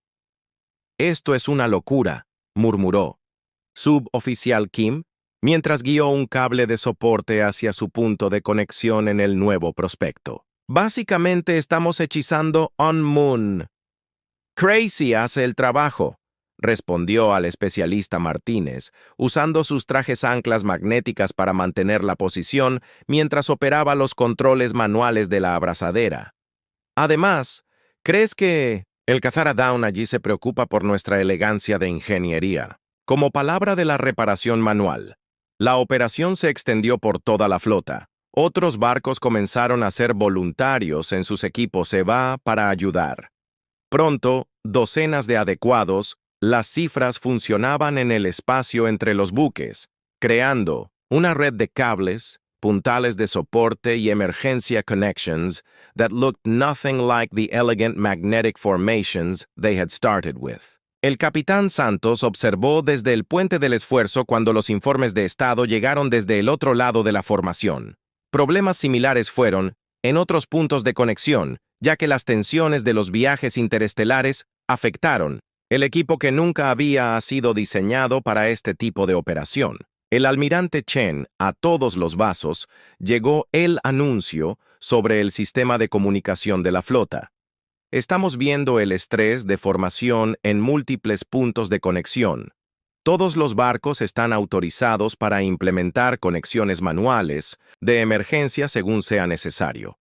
«Esto es una locura», murmuró Suboficial Kim, mientras guió un cable de soporte hacia su punto de conexión en el nuevo prospecto. «Básicamente estamos hechizando On Moon». «Crazy hace el trabajo», respondió al especialista Martínez, usando sus trajes anclas magnéticas para mantener la posición mientras operaba los controles manuales de la abrazadera. «Además, ¿crees que el Cazara Down allí se preocupa por nuestra elegancia de ingeniería?» Como palabra de la reparación manual, la operación se extendió por toda la flota. Otros barcos comenzaron a ser voluntarios en sus equipos EVA para ayudar. Pronto, docenas de adecuados, las cifras funcionaban en el espacio entre los buques, creando una red de cables, puntales de soporte y emergencia connections that looked nothing like the elegant magnetic formations they had started with. El capitán Santos observó desde el puente del esfuerzo cuando los informes de estado llegaron desde el otro lado de la formación. Problemas similares fueron en otros puntos de conexión, ya que las tensiones de los viajes interestelares afectaron el equipo que nunca había sido diseñado para este tipo de operación. El almirante Chen, a todos los vasos, llegó el anuncio sobre el sistema de comunicación de la flota. Estamos viendo el estrés de formación en múltiples puntos de conexión. Todos los barcos están autorizados para implementar conexiones manuales de emergencia según sea necesario.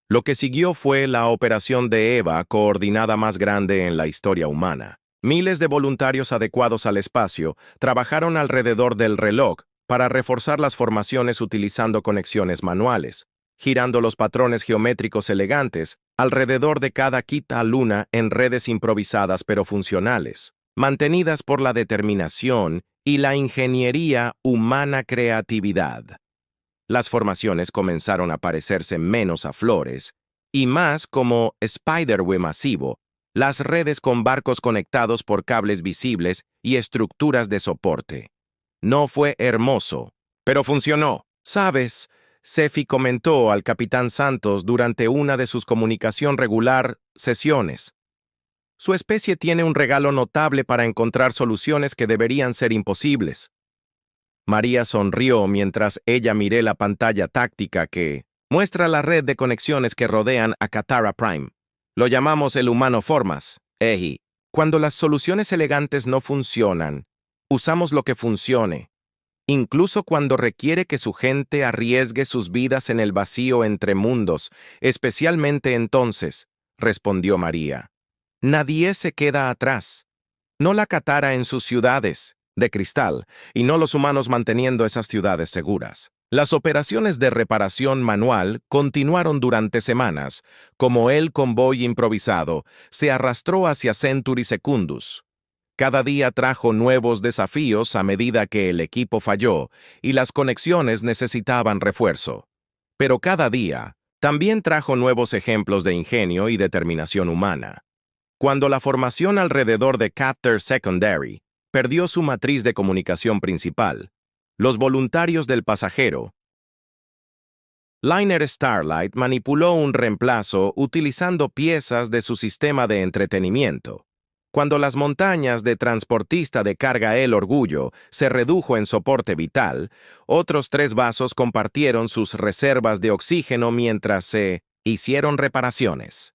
Lo que siguió fue la operación de EVA coordinada más grande en la historia humana. Miles de voluntarios adecuados al espacio trabajaron alrededor del reloj para reforzar las formaciones utilizando conexiones manuales, girando los patrones geométricos elegantes alrededor de cada quita luna en redes improvisadas pero funcionales, mantenidas por la determinación y la ingeniería humana creatividad. Las formaciones comenzaron a parecerse menos a flores y más como Spiderweb masivo, las redes con barcos conectados por cables visibles y estructuras de soporte. No fue hermoso, pero funcionó. ¿Sabes? Sefi comentó al capitán Santos durante una de sus comunicación regular sesiones. Su especie tiene un regalo notable para encontrar soluciones que deberían ser imposibles. María sonrió mientras ella miró la pantalla táctica que muestra la red de conexiones que rodean a Katara Prime. Lo llamamos el humano formas, Eji. Cuando las soluciones elegantes no funcionan, usamos lo que funcione, incluso cuando requiere que su gente arriesgue sus vidas en el vacío entre mundos, especialmente entonces, respondió María. Nadie se queda atrás. No la Katara en sus ciudades de cristal, y no los humanos manteniendo esas ciudades seguras. Las operaciones de reparación manual continuaron durante semanas, como el convoy improvisado se arrastró hacia Century Secundus. Cada día trajo nuevos desafíos a medida que el equipo falló y las conexiones necesitaban refuerzo. Pero cada día también trajo nuevos ejemplos de ingenio y determinación humana. Cuando la formación alrededor de Qatar Secondary perdió su matriz de comunicación principal, los voluntarios del pasajero Liner Starlight manipuló un reemplazo utilizando piezas de su sistema de entretenimiento. Cuando las montañas de transportista de carga El Orgullo se redujo en soporte vital, otros 3 vasos compartieron sus reservas de oxígeno mientras se hicieron reparaciones.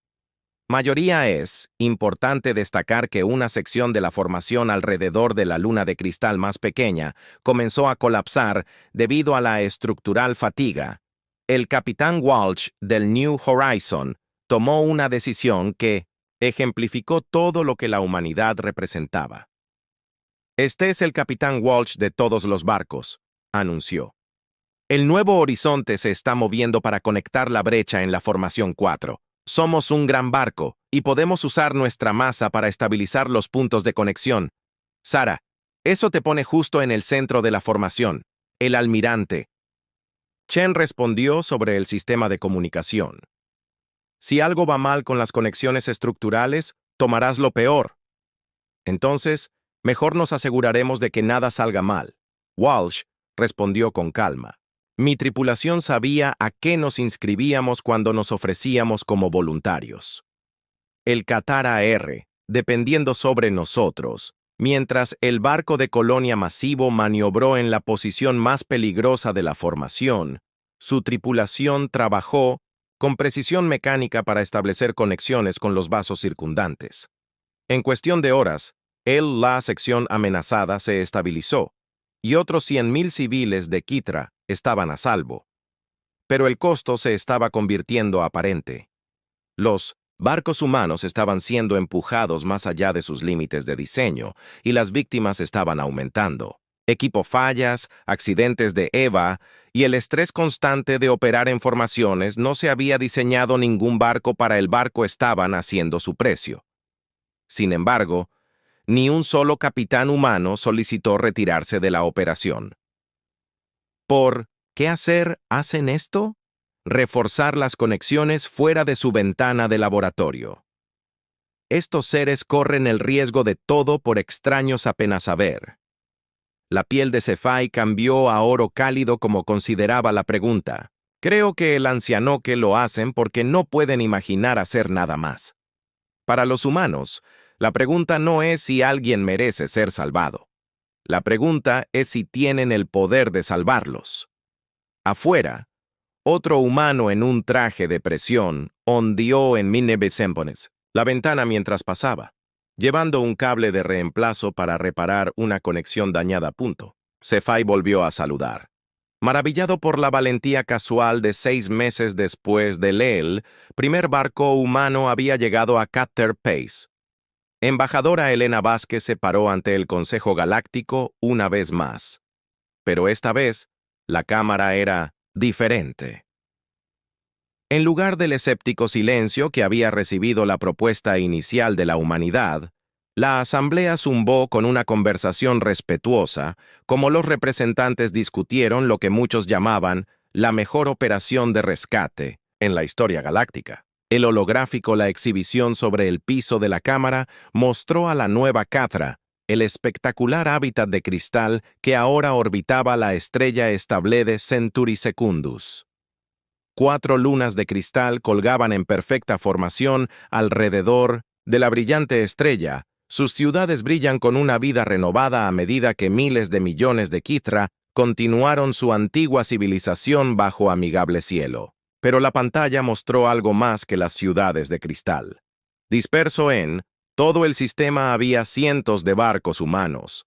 Mayoría es importante destacar que una sección de la formación alrededor de la luna de cristal más pequeña comenzó a colapsar debido a la estructural fatiga. El capitán Walsh del New Horizon tomó una decisión que ejemplificó todo lo que la humanidad representaba. Este es el capitán Walsh de todos los barcos, anunció. El nuevo horizonte se está moviendo para conectar la brecha en la formación 4. Somos un gran barco y podemos usar nuestra masa para estabilizar los puntos de conexión. Sara, eso te pone justo en el centro de la formación, el almirante. Chen respondió sobre el sistema de comunicación. Si algo va mal con las conexiones estructurales, tomarás lo peor. Entonces, mejor nos aseguraremos de que nada salga mal. Walsh respondió con calma. Mi tripulación sabía a qué nos inscribíamos cuando nos ofrecíamos como voluntarios. El Qatar AR, dependiendo sobre nosotros, mientras el barco de colonia masivo maniobró en la posición más peligrosa de la formación, su tripulación trabajó con precisión mecánica para establecer conexiones con los vasos circundantes. En cuestión de horas, la sección amenazada se estabilizó, y otros 100.000 civiles de Kitra estaban a salvo. Pero el costo se estaba convirtiendo aparente. Los barcos humanos estaban siendo empujados más allá de sus límites de diseño, y las víctimas estaban aumentando. Equipo fallas, accidentes de EVA y el estrés constante de operar en formaciones. No se había diseñado ningún barco para el barco estaban haciendo su precio. Sin embargo, ni un solo capitán humano solicitó retirarse de la operación. ¿Por qué hacen esto? Reforzar las conexiones fuera de su ventana de laboratorio. Estos seres corren el riesgo de todo por extraños apenas saber. La piel de Cefai cambió a oro cálido como consideraba la pregunta. Creo que el ancianoque lo hacen porque no pueden imaginar hacer nada más. Para los humanos, la pregunta no es si alguien merece ser salvado. La pregunta es si tienen el poder de salvarlos. Afuera, otro humano en un traje de presión ondeó en Minnebesempones, la ventana mientras pasaba, llevando un cable de reemplazo para reparar una conexión dañada. Cefai volvió a saludar. Maravillado por la valentía casual de 6 meses después del primer barco humano había llegado a Qatar Pace. Embajadora Elena Vázquez se paró ante el Consejo Galáctico una vez más. Pero esta vez, la cámara era diferente. En lugar del escéptico silencio que había recibido la propuesta inicial de la humanidad, la asamblea zumbó con una conversación respetuosa, como los representantes discutieron lo que muchos llamaban la mejor operación de rescate en la historia galáctica. El holográfico, la exhibición sobre el piso de la cámara, mostró a la nueva Catra, el espectacular hábitat de cristal que ahora orbitaba la estrella estable de Centuri Secundus. 4 lunas de cristal colgaban en perfecta formación alrededor de la brillante estrella. Sus ciudades brillan con una vida renovada a medida que miles de millones de Kithra continuaron su antigua civilización bajo amigable cielo. Pero la pantalla mostró algo más que las ciudades de cristal. Disperso en todo el sistema había cientos de barcos humanos.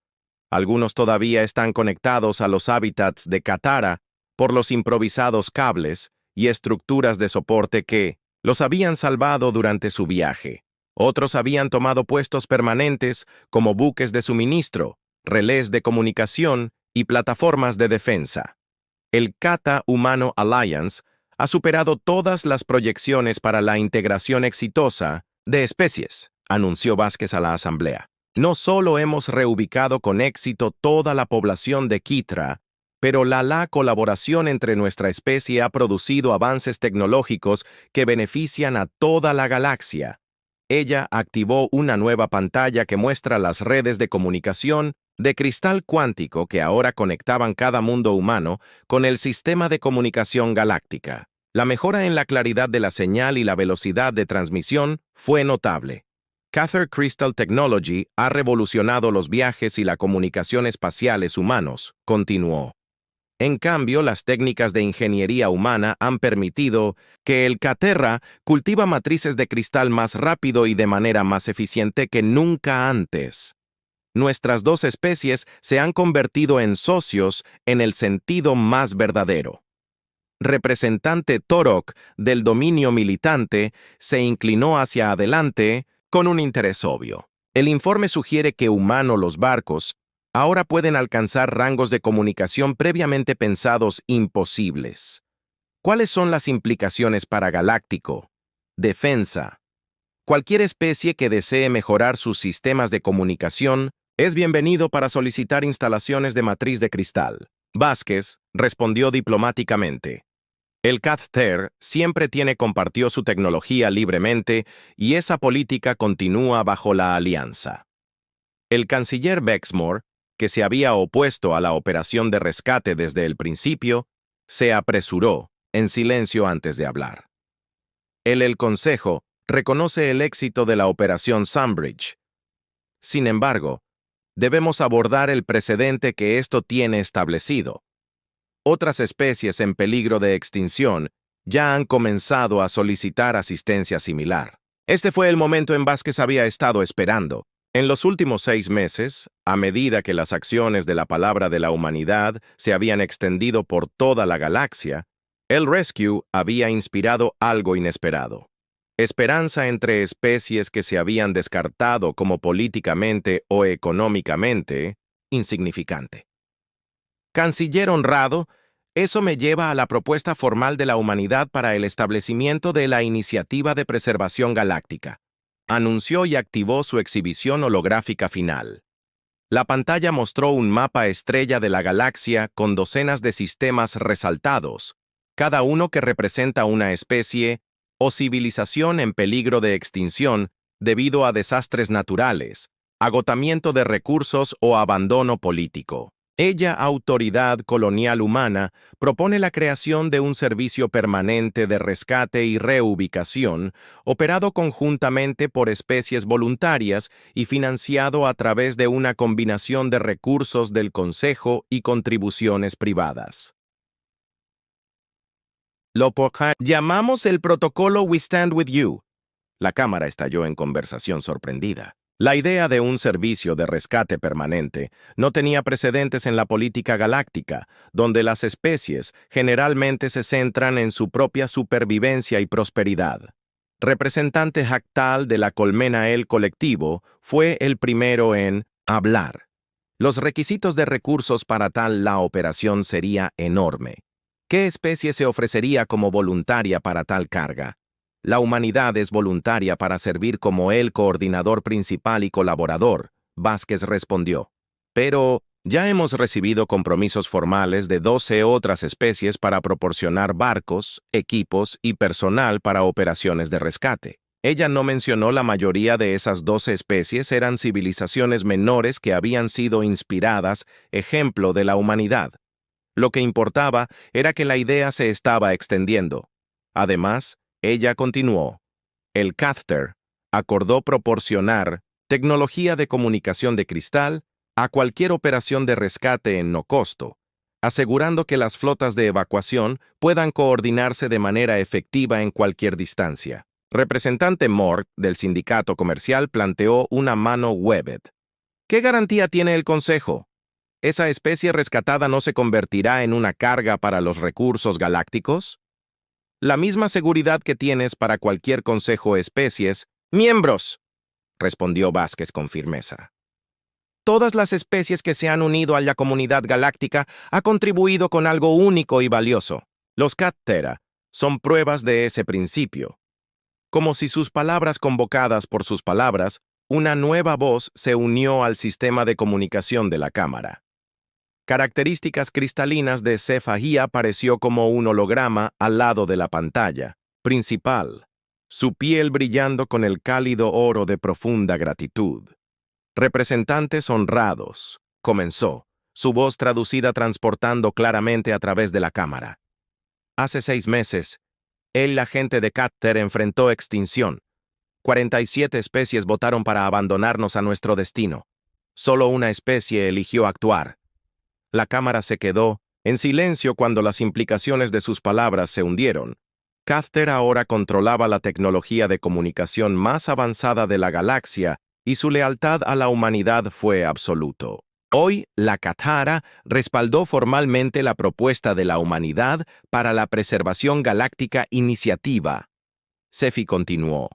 Algunos todavía están conectados a los hábitats de Katara por los improvisados cables y estructuras de soporte que los habían salvado durante su viaje. Otros habían tomado puestos permanentes como buques de suministro, relés de comunicación y plataformas de defensa. El Kata Humano Alliance ha superado todas las proyecciones para la integración exitosa de especies, anunció Vázquez a la asamblea. No solo hemos reubicado con éxito toda la población de Kithra, pero la colaboración entre nuestra especie ha producido avances tecnológicos que benefician a toda la galaxia. Ella activó una nueva pantalla que muestra las redes de comunicación de cristal cuántico que ahora conectaban cada mundo humano con el sistema de comunicación galáctica. La mejora en la claridad de la señal y la velocidad de transmisión fue notable. Cather Crystal Technology ha revolucionado los viajes y la comunicación espaciales humanos, continuó. En cambio, las técnicas de ingeniería humana han permitido que el Caterra cultiva matrices de cristal más rápido y de manera más eficiente que nunca antes. Nuestras dos especies se han convertido en socios en el sentido más verdadero. Representante Torok del dominio militante se inclinó hacia adelante con un interés obvio. El informe sugiere que los barcos ahora pueden alcanzar rangos de comunicación previamente pensados imposibles. ¿Cuáles son las implicaciones para Galáctico? Defensa. Cualquier especie que desee mejorar sus sistemas de comunicación es bienvenido para solicitar instalaciones de matriz de cristal. Vázquez respondió diplomáticamente. El Cath-Ter siempre compartió su tecnología libremente y esa política continúa bajo la alianza. El canciller Bexmore, que se había opuesto a la operación de rescate desde el principio, se apresuró, en silencio antes de hablar. El Consejo reconoce el éxito de la operación Sunbridge. Sin embargo, debemos abordar el precedente que esto tiene establecido. Otras especies en peligro de extinción ya han comenzado a solicitar asistencia similar. Este fue el momento en Vázquez había estado esperando. En los últimos 6 meses, a medida que las acciones de la palabra de la humanidad se habían extendido por toda la galaxia, el Rescue había inspirado algo inesperado. Esperanza entre especies que se habían descartado como políticamente o económicamente insignificante. Canciller honrado, eso me lleva a la propuesta formal de la humanidad para el establecimiento de la Iniciativa de Preservación Galáctica. Anunció y activó su exhibición holográfica final. La pantalla mostró un mapa estrella de la galaxia con docenas de sistemas resaltados, cada uno que representa una especie o civilización en peligro de extinción debido a desastres naturales, agotamiento de recursos o abandono político. Ella, autoridad colonial humana, propone la creación de un servicio permanente de rescate y reubicación, operado conjuntamente por especies voluntarias y financiado a través de una combinación de recursos del Consejo y contribuciones privadas. Lo llamamos el protocolo We Stand With You. La cámara estalló en conversación sorprendida. La idea de un servicio de rescate permanente no tenía precedentes en la política galáctica, donde las especies generalmente se centran en su propia supervivencia y prosperidad. Representante Hactal de la Colmena El Colectivo fue el primero en hablar. Los requisitos de recursos para la operación sería enorme. ¿Qué especie se ofrecería como voluntaria para tal carga? La humanidad es voluntaria para servir como el coordinador principal y colaborador, Vázquez respondió. Pero ya hemos recibido compromisos formales de 12 otras especies para proporcionar barcos, equipos y personal para operaciones de rescate. Ella no mencionó la mayoría de esas 12 especies eran civilizaciones menores que habían sido inspiradas, ejemplo de la humanidad. Lo que importaba era que la idea se estaba extendiendo. Además, ella continuó. El Cath-Ter acordó proporcionar tecnología de comunicación de cristal a cualquier operación de rescate en no costo, asegurando que las flotas de evacuación puedan coordinarse de manera efectiva en cualquier distancia. Representante Mort del sindicato comercial planteó una mano Webbed. ¿Qué garantía tiene el Consejo? ¿Esa especie rescatada no se convertirá en una carga para los recursos galácticos? La misma seguridad que tienes para cualquier consejo especies, miembros, respondió Vázquez con firmeza. Todas las especies que se han unido a la comunidad galáctica han contribuido con algo único y valioso. Los Cath-Tera son pruebas de ese principio. Como si sus palabras convocadas por sus palabras, una nueva voz se unió al sistema de comunicación de la cámara. Características cristalinas de Cefagí apareció como un holograma al lado de la pantalla principal, su piel brillando con el cálido oro de profunda gratitud. Representantes honrados, comenzó, su voz traducida transportando claramente a través de la cámara. Hace 6 meses, el agente de Cater enfrentó extinción. 47 especies votaron para abandonarnos a nuestro destino. Solo una especie eligió actuar. La cámara se quedó en silencio cuando las implicaciones de sus palabras se hundieron. Cater ahora controlaba la tecnología de comunicación más avanzada de la galaxia y su lealtad a la humanidad fue absoluto. Hoy, la Katara respaldó formalmente la propuesta de la humanidad para la preservación galáctica iniciativa. Cefi continuó.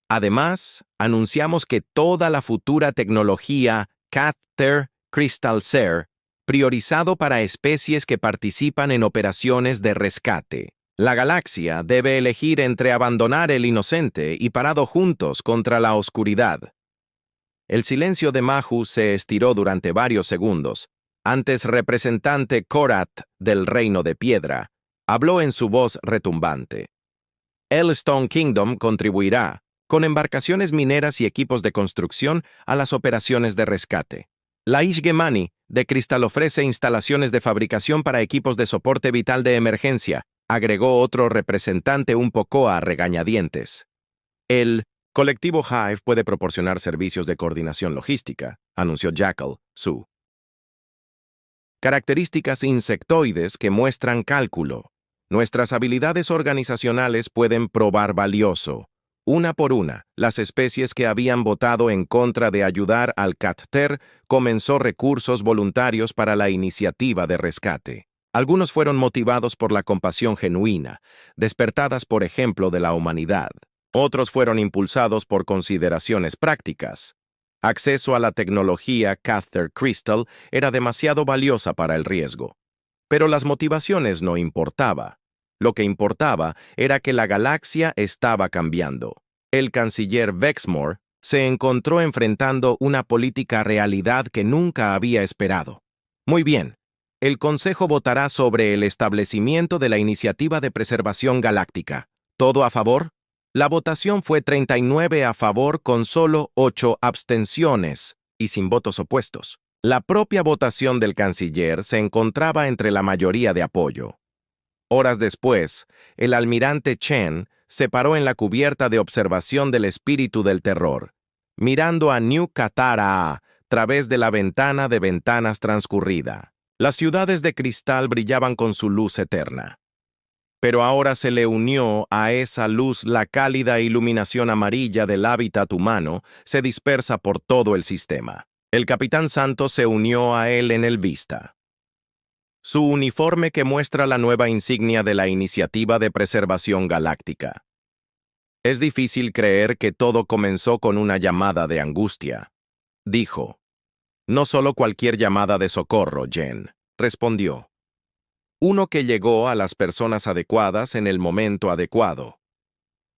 Además, anunciamos que toda la futura tecnología Cater Crystal Ser priorizado para especies que participan en operaciones de rescate. La galaxia debe elegir entre abandonar el inocente y parado juntos contra la oscuridad. El silencio de Mahu se estiró durante varios segundos. Antes representante Korat del Reino de Piedra habló en su voz retumbante. El Stone Kingdom contribuirá, con embarcaciones mineras y equipos de construcción, a las operaciones de rescate. La Ishgemani de Cristal ofrece instalaciones de fabricación para equipos de soporte vital de emergencia, agregó otro representante un poco a regañadientes. El colectivo Hive puede proporcionar servicios de coordinación logística, anunció Jackal, su. Características insectoides que muestran cálculo. Nuestras habilidades organizacionales pueden probar valioso. Una por una, las especies que habían votado en contra de ayudar al Cater comenzó recursos voluntarios para la iniciativa de rescate. Algunos fueron motivados por la compasión genuina, despertadas por ejemplo de la humanidad. Otros fueron impulsados por consideraciones prácticas. Acceso a la tecnología Cater Crystal era demasiado valiosa para el riesgo. Pero las motivaciones no importaba. Lo que importaba era que la galaxia estaba cambiando. El canciller Vexmore se encontró enfrentando una política realidad que nunca había esperado. Muy bien, el Consejo votará sobre el establecimiento de la Iniciativa de Preservación Galáctica. ¿Todo a favor? La votación fue 39 a favor con solo 8 abstenciones y sin votos opuestos. La propia votación del canciller se encontraba entre la mayoría de apoyo. Horas después, el almirante Chen se paró en la cubierta de observación del espíritu del terror, mirando a New Katara a través de la ventana de ventanas transcurrida. Las ciudades de cristal brillaban con su luz eterna. Pero ahora se le unió a esa luz la cálida iluminación amarilla del hábitat humano, se dispersa por todo el sistema. El capitán Santos se unió a él en el vista. Su uniforme que muestra la nueva insignia de la Iniciativa de Preservación Galáctica. Es difícil creer que todo comenzó con una llamada de angustia. Dijo. No solo cualquier llamada de socorro, Jen, respondió. Uno que llegó a las personas adecuadas en el momento adecuado.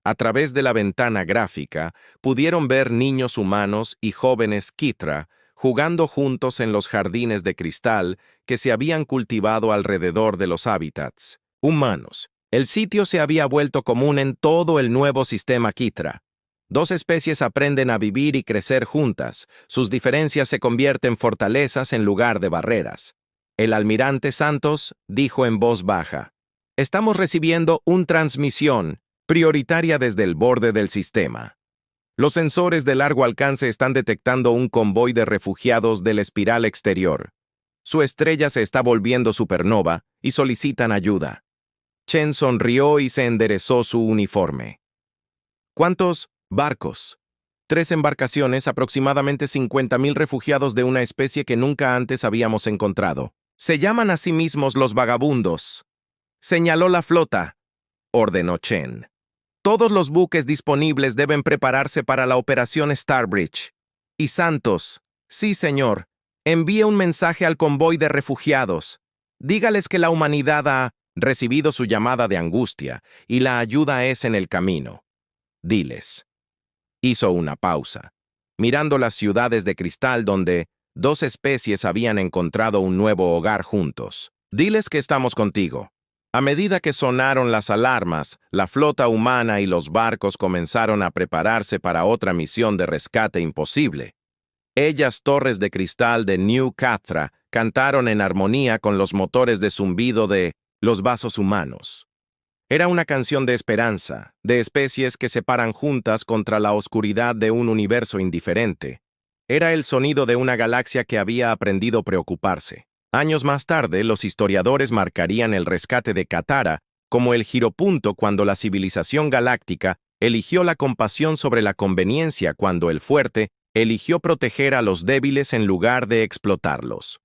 A través de la ventana gráfica, pudieron ver niños humanos y jóvenes Kithra jugando juntos en los jardines de cristal que se habían cultivado alrededor de los hábitats humanos. El sitio se había vuelto común en todo el nuevo sistema Kithra. 2 especies aprenden a vivir y crecer juntas. Sus diferencias se convierten en fortalezas en lugar de barreras. El almirante Santos dijo en voz baja, «Estamos recibiendo una transmisión prioritaria desde el borde del sistema. Los sensores de largo alcance están detectando un convoy de refugiados de la espiral exterior. Su estrella se está volviendo supernova y solicitan ayuda». Chen sonrió y se enderezó su uniforme. ¿Cuántos barcos? 3 embarcaciones, aproximadamente 50.000 refugiados de una especie que nunca antes habíamos encontrado. Se llaman a sí mismos los vagabundos. Señaló la flota, ordenó Chen. Todos los buques disponibles deben prepararse para la operación Starbridge. Y Santos, sí señor, envíe un mensaje al convoy de refugiados. Dígales que la humanidad ha recibido su llamada de angustia y la ayuda es en el camino. Diles. Hizo una pausa, mirando las ciudades de cristal donde Dos especies habían encontrado un nuevo hogar juntos. Diles que estamos contigo. A medida que sonaron las alarmas, la flota humana y los barcos comenzaron a prepararse para otra misión de rescate imposible. Ellas torres de cristal de New Cathra cantaron en armonía con los motores de zumbido de los vasos humanos. Era una canción de esperanza, de especies que se paran juntas contra la oscuridad de un universo indiferente. Era el sonido de una galaxia que había aprendido a preocuparse. Años más tarde, los historiadores marcarían el rescate de Katara como el giropunto cuando la civilización galáctica eligió la compasión sobre la conveniencia cuando el fuerte eligió proteger a los débiles en lugar de explotarlos.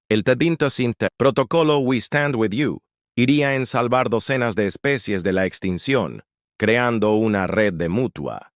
El T-25 protocolo We Stand With You iría en salvar docenas de especies de la extinción, creando una red de mutua.